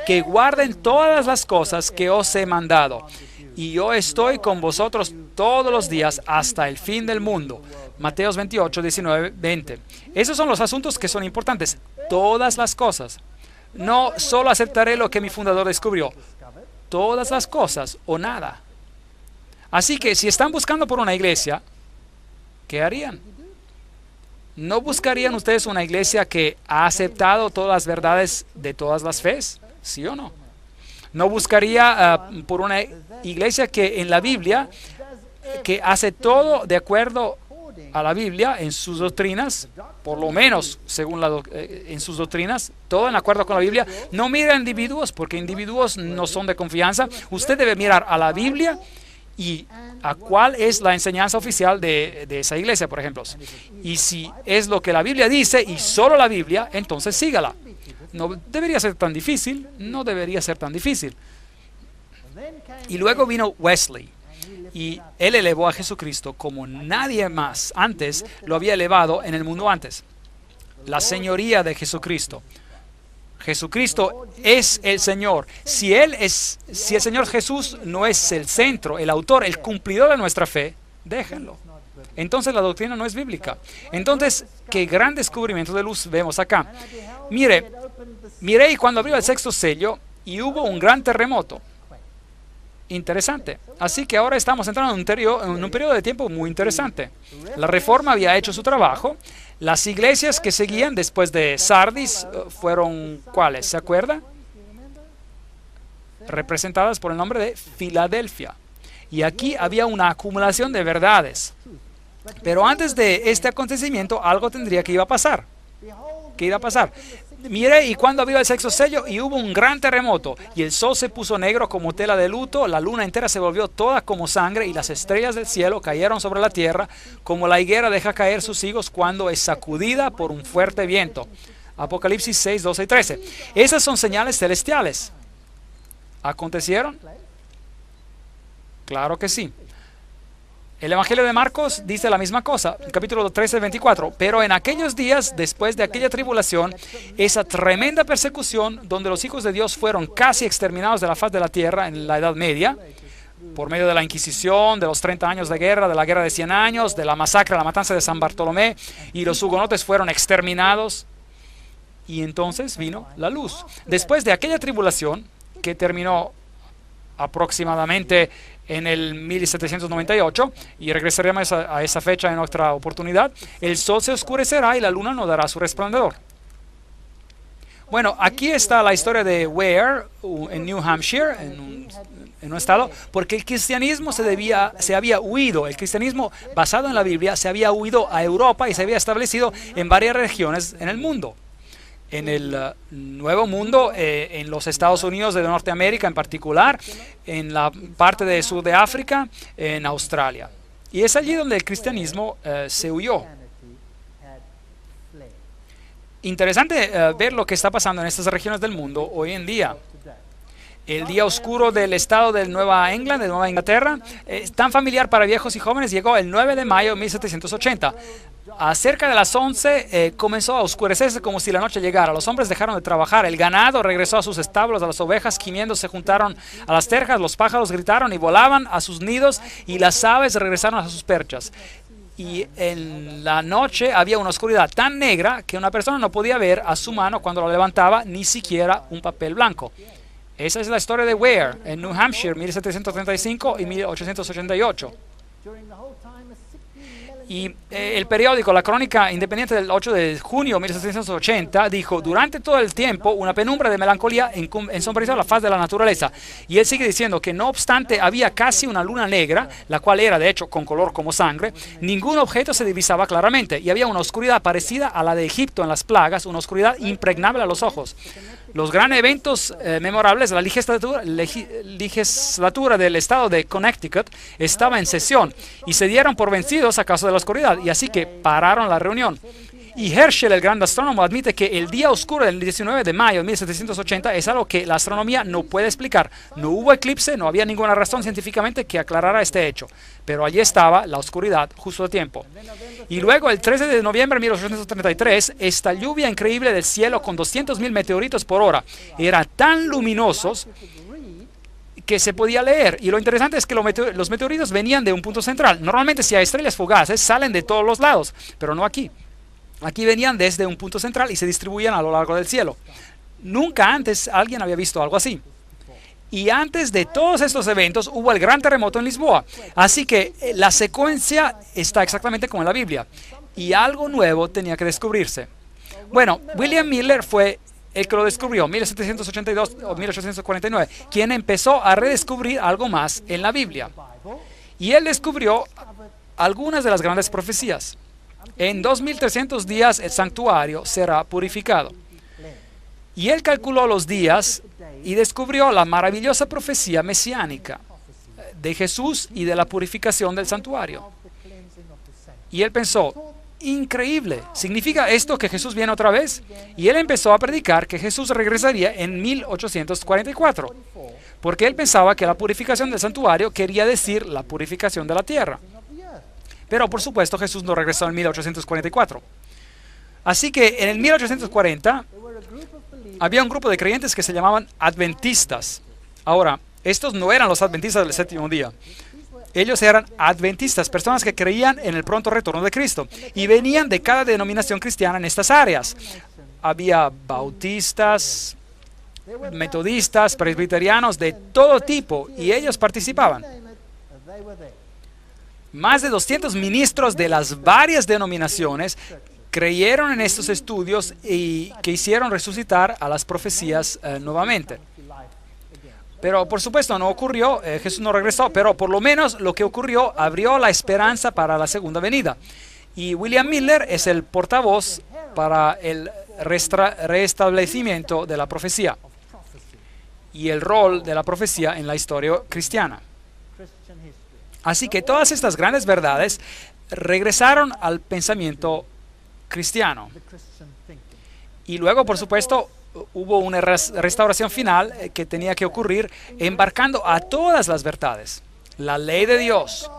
Speaker 1: Que guarden todas las cosas que os he mandado. Y yo estoy con vosotros todos los días hasta el fin del mundo. Mateos 28, 19, 20. Esos son los asuntos que son importantes. Todas las cosas. No solo aceptaré lo que mi fundador descubrió. Todas las cosas o nada. Así que si están buscando por una iglesia, ¿qué harían? ¿No buscarían ustedes una iglesia que ha aceptado todas las verdades de todas las fes? ¿Sí o no? ¿No buscaría por una iglesia que en la Biblia, que hace todo de acuerdo a la Biblia en sus doctrinas, por lo menos según en sus doctrinas, todo en acuerdo con la Biblia? No mira a individuos, porque individuos no son de confianza. Usted debe mirar a la Biblia y a cuál es la enseñanza oficial de esa iglesia, por ejemplo. Y si es lo que la Biblia dice y solo la Biblia, entonces sígala. No debería ser tan difícil, no debería ser tan difícil. Y luego vino Wesley, y él elevó a Jesucristo como nadie más antes lo había elevado en el mundo antes. La señoría de Jesucristo. Jesucristo es el Señor. Si el Señor Jesús no es el centro, el autor, el cumplidor de nuestra fe, déjenlo. Entonces la doctrina no es bíblica. Entonces, qué gran descubrimiento de luz vemos acá. Miré y cuando abrió el sexto sello, y hubo un gran terremoto. Interesante. Así que ahora estamos entrando en un periodo de tiempo muy interesante. La Reforma había hecho su trabajo. Las iglesias que seguían después de Sardis fueron, ¿cuáles? ¿Se acuerda? Representadas por el nombre de Filadelfia. Y aquí había una acumulación de verdades. Pero antes de este acontecimiento, algo tendría que iba a pasar. ¿Qué iba a pasar? Miré y cuando abrió el sexto sello, y hubo un gran terremoto, y el sol se puso negro como tela de luto, la luna entera se volvió toda como sangre, y las estrellas del cielo cayeron sobre la tierra, como la higuera deja caer sus higos cuando es sacudida por un fuerte viento. Apocalipsis 6, 12 y 13. Esas son señales celestiales. ¿Acontecieron? Claro que sí. El Evangelio de Marcos dice la misma cosa, el capítulo 13, 24. Pero en aquellos días, después de aquella tribulación, esa tremenda persecución, donde los hijos de Dios fueron casi exterminados de la faz de la tierra en la Edad Media, por medio de la Inquisición, de los 30 años de guerra, de la Guerra de 100 años, de la masacre, la matanza de San Bartolomé, y los hugonotes fueron exterminados. Y entonces vino la luz. Después de aquella tribulación, que terminó aproximadamente en el 1798, y regresaremos a esa fecha en otra oportunidad, el sol se oscurecerá y la luna no dará su resplandor. Bueno, aquí está la historia de Ware, en New Hampshire, en un estado, porque el cristianismo se había huido, el cristianismo basado en la Biblia se había huido a Europa y se había establecido en varias regiones en el mundo. En el Nuevo Mundo, en los Estados Unidos de Norteamérica en particular, en la parte del sur de África, en Australia. Y es allí donde el cristianismo se huyó. Interesante ver lo que está pasando en estas regiones del mundo hoy en día. El día oscuro del estado de Nueva Inglaterra, tan familiar para viejos y jóvenes, llegó el 9 de mayo de 1780. A cerca de las 11 comenzó a oscurecerse como si la noche llegara. Los hombres dejaron de trabajar, el ganado regresó a sus establos, a las ovejas gimiendo se juntaron a las terjas, los pájaros gritaron y volaban a sus nidos, y las aves regresaron a sus perchas. Y en la noche había una oscuridad tan negra que una persona no podía ver a su mano cuando la levantaba, ni siquiera un papel blanco. Esa es la historia de Ware, en New Hampshire, 1735 y 1888. Y el periódico La Crónica Independiente del 8 de junio de 1780 dijo: durante todo el tiempo una penumbra de melancolía ensombreció la faz de la naturaleza. Y él sigue diciendo que no obstante había casi una luna negra, la cual era de hecho con color como sangre, ningún objeto se divisaba claramente, y había una oscuridad parecida a la de Egipto en las plagas, una oscuridad impregnable a los ojos. Los grandes eventos memorables, la legislatura del estado de Connecticut estaba en sesión y se dieron por vencidos a causa de la oscuridad, y así que pararon la reunión. Y Herschel, el gran astrónomo, admite que el día oscuro del 19 de mayo de 1780 es algo que la astronomía no puede explicar. No hubo eclipse, no había ninguna razón científicamente que aclarara este hecho, pero allí estaba la oscuridad justo a tiempo. Y luego, el 13 de noviembre de 1833, esta lluvia increíble del cielo con 200.000 meteoritos por hora eran tan luminosos que se podía leer. Y lo interesante es que los meteoritos venían de un punto central. Normalmente, si hay estrellas fugaces, salen de todos los lados, pero no aquí. Aquí venían desde un punto central y se distribuían a lo largo del cielo. Nunca antes alguien había visto algo así. Y antes de todos estos eventos hubo el gran terremoto en Lisboa. Así que la secuencia está exactamente como en la Biblia. Y algo nuevo tenía que descubrirse. Bueno, William Miller fue el que lo descubrió, 1782 o 1849, quien empezó a redescubrir algo más en la Biblia. Y él descubrió algunas de las grandes profecías. En 2300 días el santuario será purificado. Y él calculó los días y descubrió la maravillosa profecía mesiánica de Jesús y de la purificación del santuario. Y él pensó, increíble, ¿significa esto que Jesús viene otra vez? Y él empezó a predicar que Jesús regresaría en 1844, porque él pensaba que la purificación del santuario quería decir la purificación de la tierra. Pero por supuesto Jesús no regresó en 1844. Así que en el 1840 había un grupo de creyentes que se llamaban adventistas. Ahora, estos no eran los adventistas del séptimo día. Ellos eran adventistas, personas que creían en el pronto retorno de Cristo. Y venían de cada denominación cristiana en estas áreas. Había bautistas, metodistas, presbiterianos, de todo tipo. Y ellos participaban. Más de 200 ministros de las varias denominaciones creyeron en estos estudios y que hicieron resucitar a las profecías nuevamente. Pero por supuesto no ocurrió, Jesús no regresó, pero por lo menos lo que ocurrió abrió la esperanza para la segunda venida. Y William Miller es el portavoz para el restablecimiento de la profecía y el rol de la profecía en la historia cristiana. Así que todas estas grandes verdades regresaron al pensamiento cristiano. Y luego, por supuesto, hubo una restauración final que tenía que ocurrir embarcando a todas las verdades. La ley de Dios,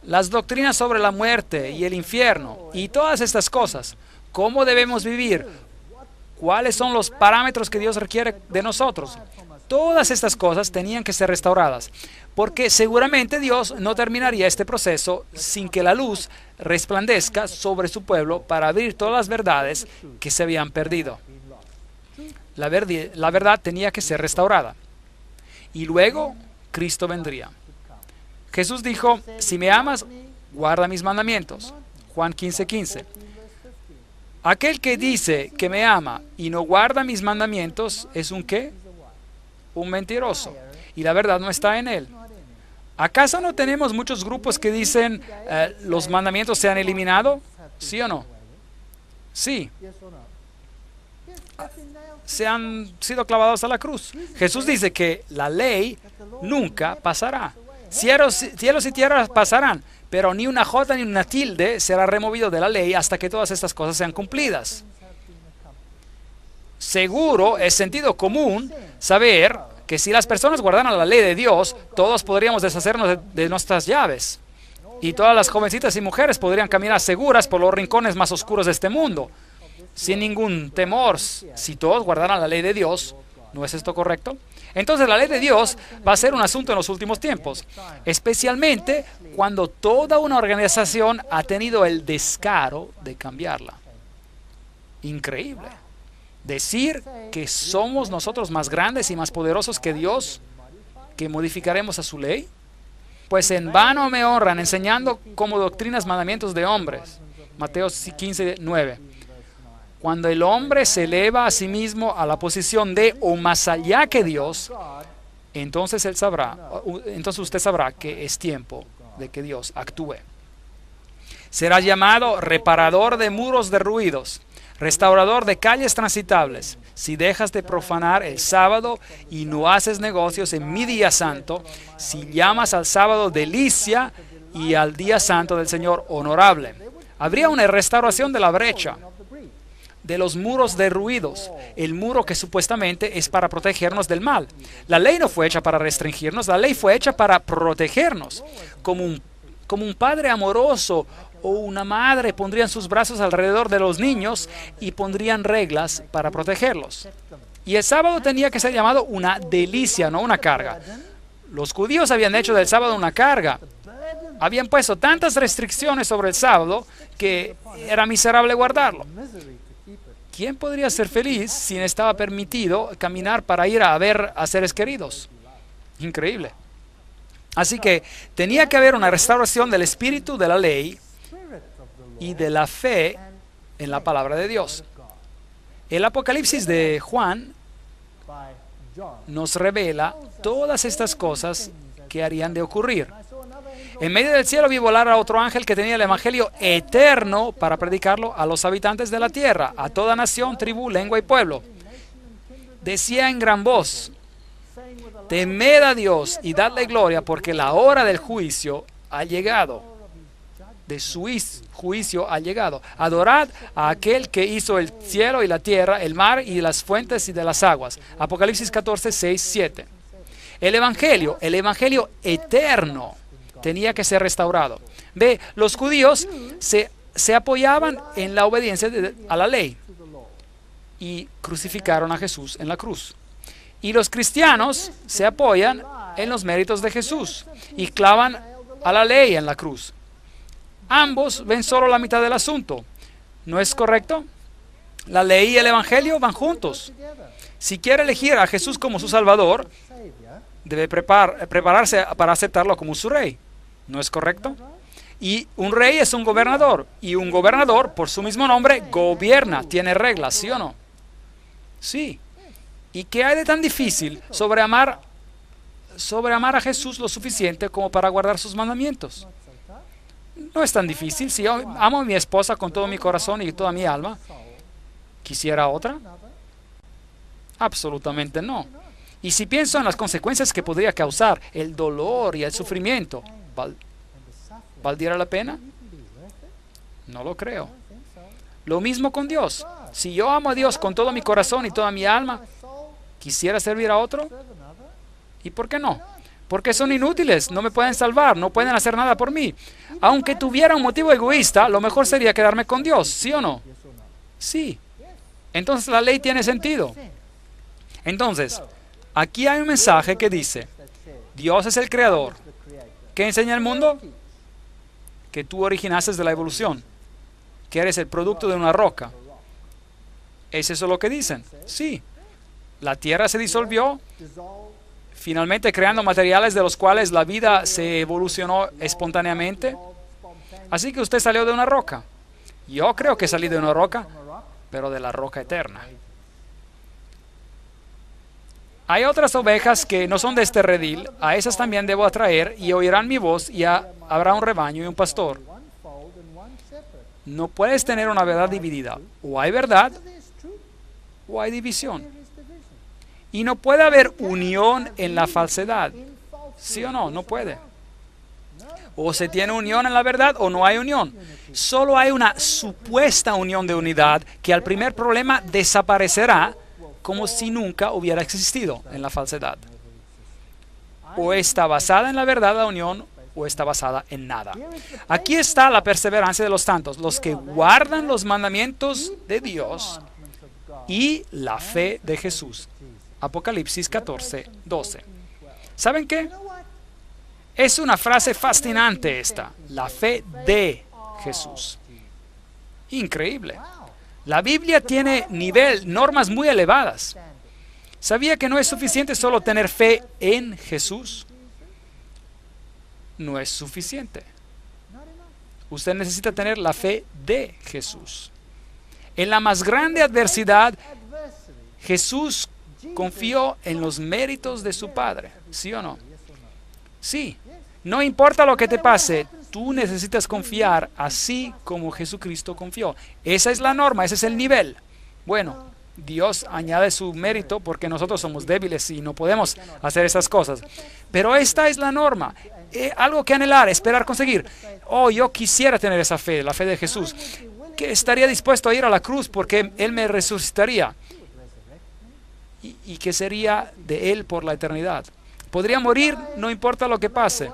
Speaker 1: las doctrinas sobre la muerte y el infierno y todas estas cosas. ¿Cómo debemos vivir? ¿Cuáles son los parámetros que Dios requiere de nosotros? Todas estas cosas tenían que ser restauradas, porque seguramente Dios no terminaría este proceso sin que la luz resplandezca sobre su pueblo para abrir todas las verdades que se habían perdido. La verdad tenía que ser restaurada. Y luego Cristo vendría. Jesús dijo, si me amas, guarda mis mandamientos. Juan 15:15. Aquel que dice que me ama y no guarda mis mandamientos, ¿es un qué? Un mentiroso. Y la verdad no está en él. ¿Acaso no tenemos muchos grupos que dicen los mandamientos se han eliminado? ¿Sí o no? Sí. Se han sido clavados a la cruz. Jesús dice que la ley nunca pasará. Cielos y tierras pasarán, pero ni una jota ni una tilde será removido de la ley hasta que todas estas cosas sean cumplidas. Seguro es sentido común saber que si las personas guardaran la ley de Dios, todos podríamos deshacernos de nuestras llaves. Y todas las jovencitas y mujeres podrían caminar seguras por los rincones más oscuros de este mundo, sin ningún temor. Si todos guardaran la ley de Dios, ¿no es esto correcto? Entonces la ley de Dios va a ser un asunto en los últimos tiempos, especialmente cuando toda una organización ha tenido el descaro de cambiarla. Increíble. Decir que somos nosotros más grandes y más poderosos que Dios, que modificaremos a su ley. Pues en vano me honran enseñando como doctrinas mandamientos de hombres. Mateo 15:9. Cuando el hombre se eleva a sí mismo a la posición de o más allá que Dios, entonces usted sabrá que es tiempo de que Dios actúe. Será llamado reparador de muros derruidos, restaurador de calles transitables. Si dejas de profanar el sábado y no haces negocios en mi día santo, si llamas al sábado delicia y al día santo del Señor honorable. Habría una restauración de la brecha, de los muros derruidos, el muro que supuestamente es para protegernos del mal. La ley no fue hecha para restringirnos, la ley fue hecha para protegernos. Como un padre amoroso o una madre pondrían sus brazos alrededor de los niños y pondrían reglas para protegerlos. Y el sábado tenía que ser llamado una delicia, no una carga. Los judíos habían hecho del sábado una carga. Habían puesto tantas restricciones sobre el sábado que era miserable guardarlo. ¿Quién podría ser feliz si no estaba permitido caminar para ir a ver a seres queridos? Increíble. Así que tenía que haber una restauración del espíritu de la ley y de la fe en la palabra de Dios. El Apocalipsis de Juan nos revela todas estas cosas que harían de ocurrir. En medio del cielo vi volar a otro ángel que tenía el evangelio eterno para predicarlo a los habitantes de la tierra, a toda nación, tribu, lengua y pueblo. Decía en gran voz: temed a Dios y dadle gloria, porque la hora del juicio ha llegado. De su juicio ha llegado. Adorad a aquel que hizo el cielo y la tierra, el mar y las fuentes y de las aguas. Apocalipsis 14, 6, 7. El evangelio eterno tenía que ser restaurado. Ve, los judíos se apoyaban en la obediencia a la ley y crucificaron a Jesús en la cruz. Y los cristianos se apoyan en los méritos de Jesús y clavan a la ley en la cruz. Ambos ven solo la mitad del asunto. ¿No es correcto? La ley y el evangelio van juntos. Si quiere elegir a Jesús como su Salvador, debe prepararse para aceptarlo como su rey. ¿No es correcto? Y un rey es un gobernador. Y un gobernador, por su mismo nombre, gobierna, tiene reglas, ¿sí o no? Sí. ¿Y qué hay de tan difícil sobre amar a Jesús lo suficiente como para guardar sus mandamientos? No es tan difícil. Si yo amo a mi esposa con todo mi corazón y toda mi alma, ¿quisiera otra? Absolutamente no. Y si pienso en las consecuencias que podría causar, el dolor y el sufrimiento, ¿valdría la pena? No lo creo. Lo mismo con Dios. Si yo amo a Dios con todo mi corazón y toda mi alma, ¿quisiera servir a otro? ¿Y por qué no? Porque son inútiles, no me pueden salvar, no pueden hacer nada por mí. Aunque tuviera un motivo egoísta, lo mejor sería quedarme con Dios, ¿sí o no? Sí. Entonces la ley tiene sentido. Entonces, aquí hay un mensaje que dice: Dios es el creador. ¿Qué enseña el mundo? Que tú originaste de la evolución, que eres el producto de una roca. ¿Es eso lo que dicen? Sí. La tierra se disolvió, finalmente creando materiales de los cuales la vida se evolucionó espontáneamente. Así que usted salió de una roca. Yo creo que salí de una roca, pero de la roca eterna. Hay otras ovejas que no son de este redil, a esas también debo atraer, y oirán mi voz, y habrá un rebaño y un pastor. No puedes tener una verdad dividida. O hay verdad, o hay división. Y no puede haber unión en la falsedad. ¿Sí o no? No puede. O se tiene unión en la verdad o no hay unión. Solo hay una supuesta unión de unidad que al primer problema desaparecerá como si nunca hubiera existido en la falsedad. O está basada en la verdad la unión o está basada en nada. Aquí está la perseverancia de los santos, los que guardan los mandamientos de Dios y la fe de Jesús. Apocalipsis 14, 12. ¿Saben qué? Es una frase fascinante esta, la fe de Jesús. Increíble. La Biblia tiene normas muy elevadas. ¿Sabía que no es suficiente solo tener fe en Jesús? No es suficiente. Usted necesita tener la fe de Jesús. En la más grande adversidad, Jesús confió en los méritos de su Padre. ¿Sí o no? Sí. No importa lo que te pase, tú necesitas confiar así como Jesucristo confió. Esa es la norma, ese es el nivel. Bueno, Dios añade su mérito porque nosotros somos débiles y no podemos hacer esas cosas. Pero esta es la norma. Algo que anhelar, esperar, conseguir. Oh, yo quisiera tener esa fe, la fe de Jesús, que estaría dispuesto a ir a la cruz porque Él me resucitaría. Y que sería de Él por la eternidad. Podría morir, no importa lo que pase.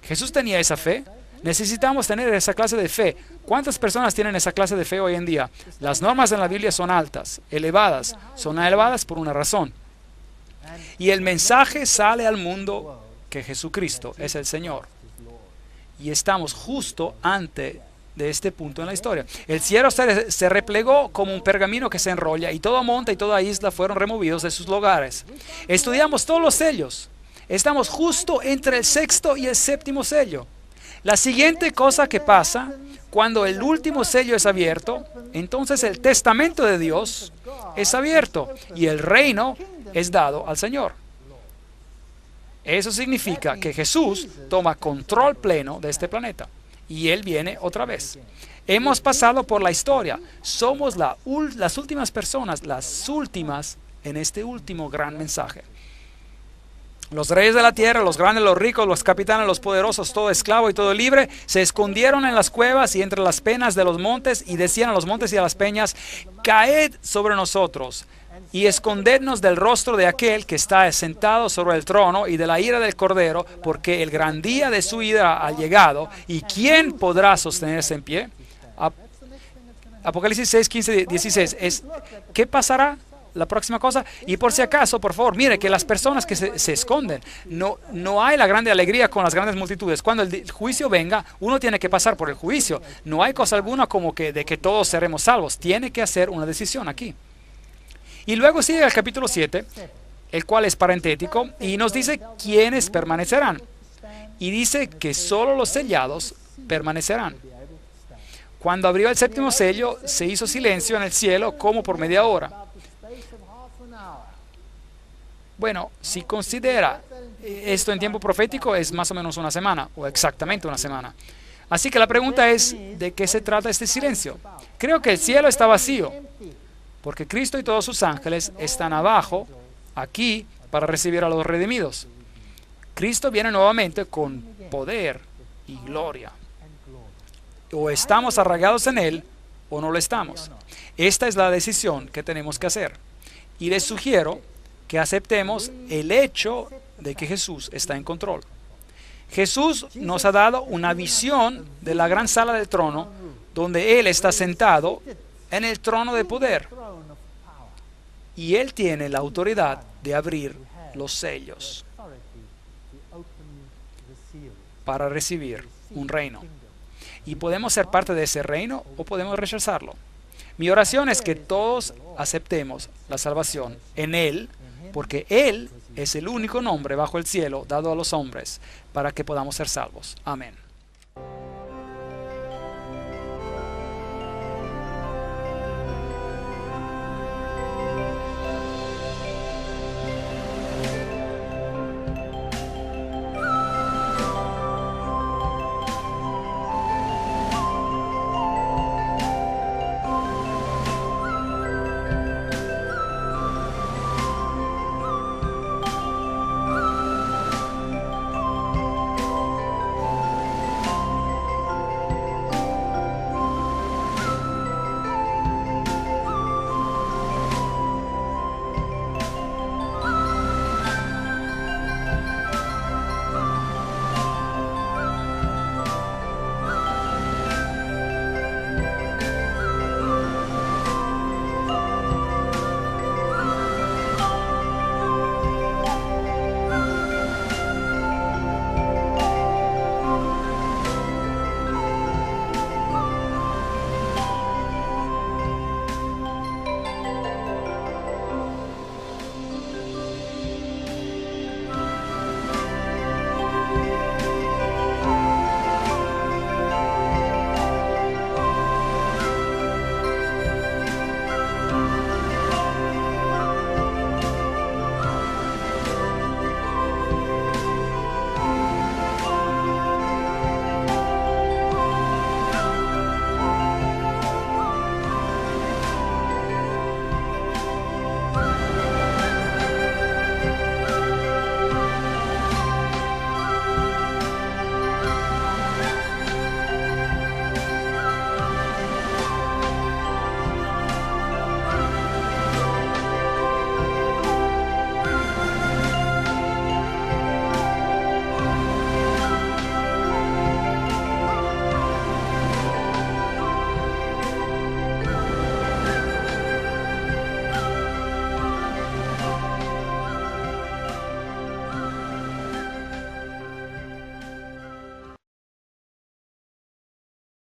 Speaker 1: Jesús tenía esa fe. Necesitamos tener esa clase de fe. ¿Cuántas personas tienen esa clase de fe hoy en día? Las normas en la Biblia son altas, elevadas. Son elevadas por una razón. Y el mensaje sale al mundo que Jesucristo es el Señor. Y estamos justo ante de este punto en la historia. El cielo se replegó como un pergamino que se enrolla y todo monte y toda isla fueron removidos de sus lugares. Estudiamos todos los sellos. Estamos justo entre el sexto y el séptimo sello. La siguiente cosa que pasa, cuando el último sello es abierto, entonces el testamento de Dios es abierto y el reino es dado al Señor. Eso significa que Jesús toma control pleno de este planeta y Él viene otra vez. Hemos pasado por la historia. Somos las últimas personas, las últimas en este último gran mensaje. Los reyes de la tierra, los grandes, los ricos, los capitanes, los poderosos, todo esclavo y todo libre, se escondieron en las cuevas y entre las penas de los montes y decían a los montes y a las peñas: caed sobre nosotros y escondednos del rostro de aquel que está sentado sobre el trono y de la ira del Cordero, porque el gran día de su ira ha llegado. ¿Y quién podrá sostenerse en pie? Apocalipsis 6, 15, 16. ¿Qué pasará? La próxima cosa. Y por si acaso, por favor, mire que las personas que se esconden, no hay la grande alegría con las grandes multitudes. Cuando el juicio venga, uno tiene que pasar por el juicio. No hay cosa alguna como que de que todos seremos salvos. Tiene que hacer una decisión aquí. Y luego sigue el capítulo 7, el cual es parentético, y nos dice quiénes permanecerán. Y dice que solo los sellados permanecerán. Cuando abrió el séptimo sello, se hizo silencio en el cielo como por media hora. Bueno, si considera esto en tiempo profético, es más o menos una semana, o exactamente una semana. Así que la pregunta es, ¿de qué se trata este silencio? Creo que el cielo está vacío, porque Cristo y todos sus ángeles están abajo, aquí, para recibir a los redimidos. Cristo viene nuevamente con poder y gloria. O estamos arraigados en Él, o no lo estamos. Esta es la decisión que tenemos que hacer. Y les sugiero que aceptemos el hecho de que Jesús está en control. Jesús nos ha dado una visión de la gran sala del trono, donde Él está sentado en el trono de poder. Y Él tiene la autoridad de abrir los sellos para recibir un reino. Y podemos ser parte de ese reino o podemos rechazarlo. Mi oración es que todos aceptemos la salvación en Él, porque Él es el único nombre bajo el cielo dado a los hombres para que podamos ser salvos. Amén.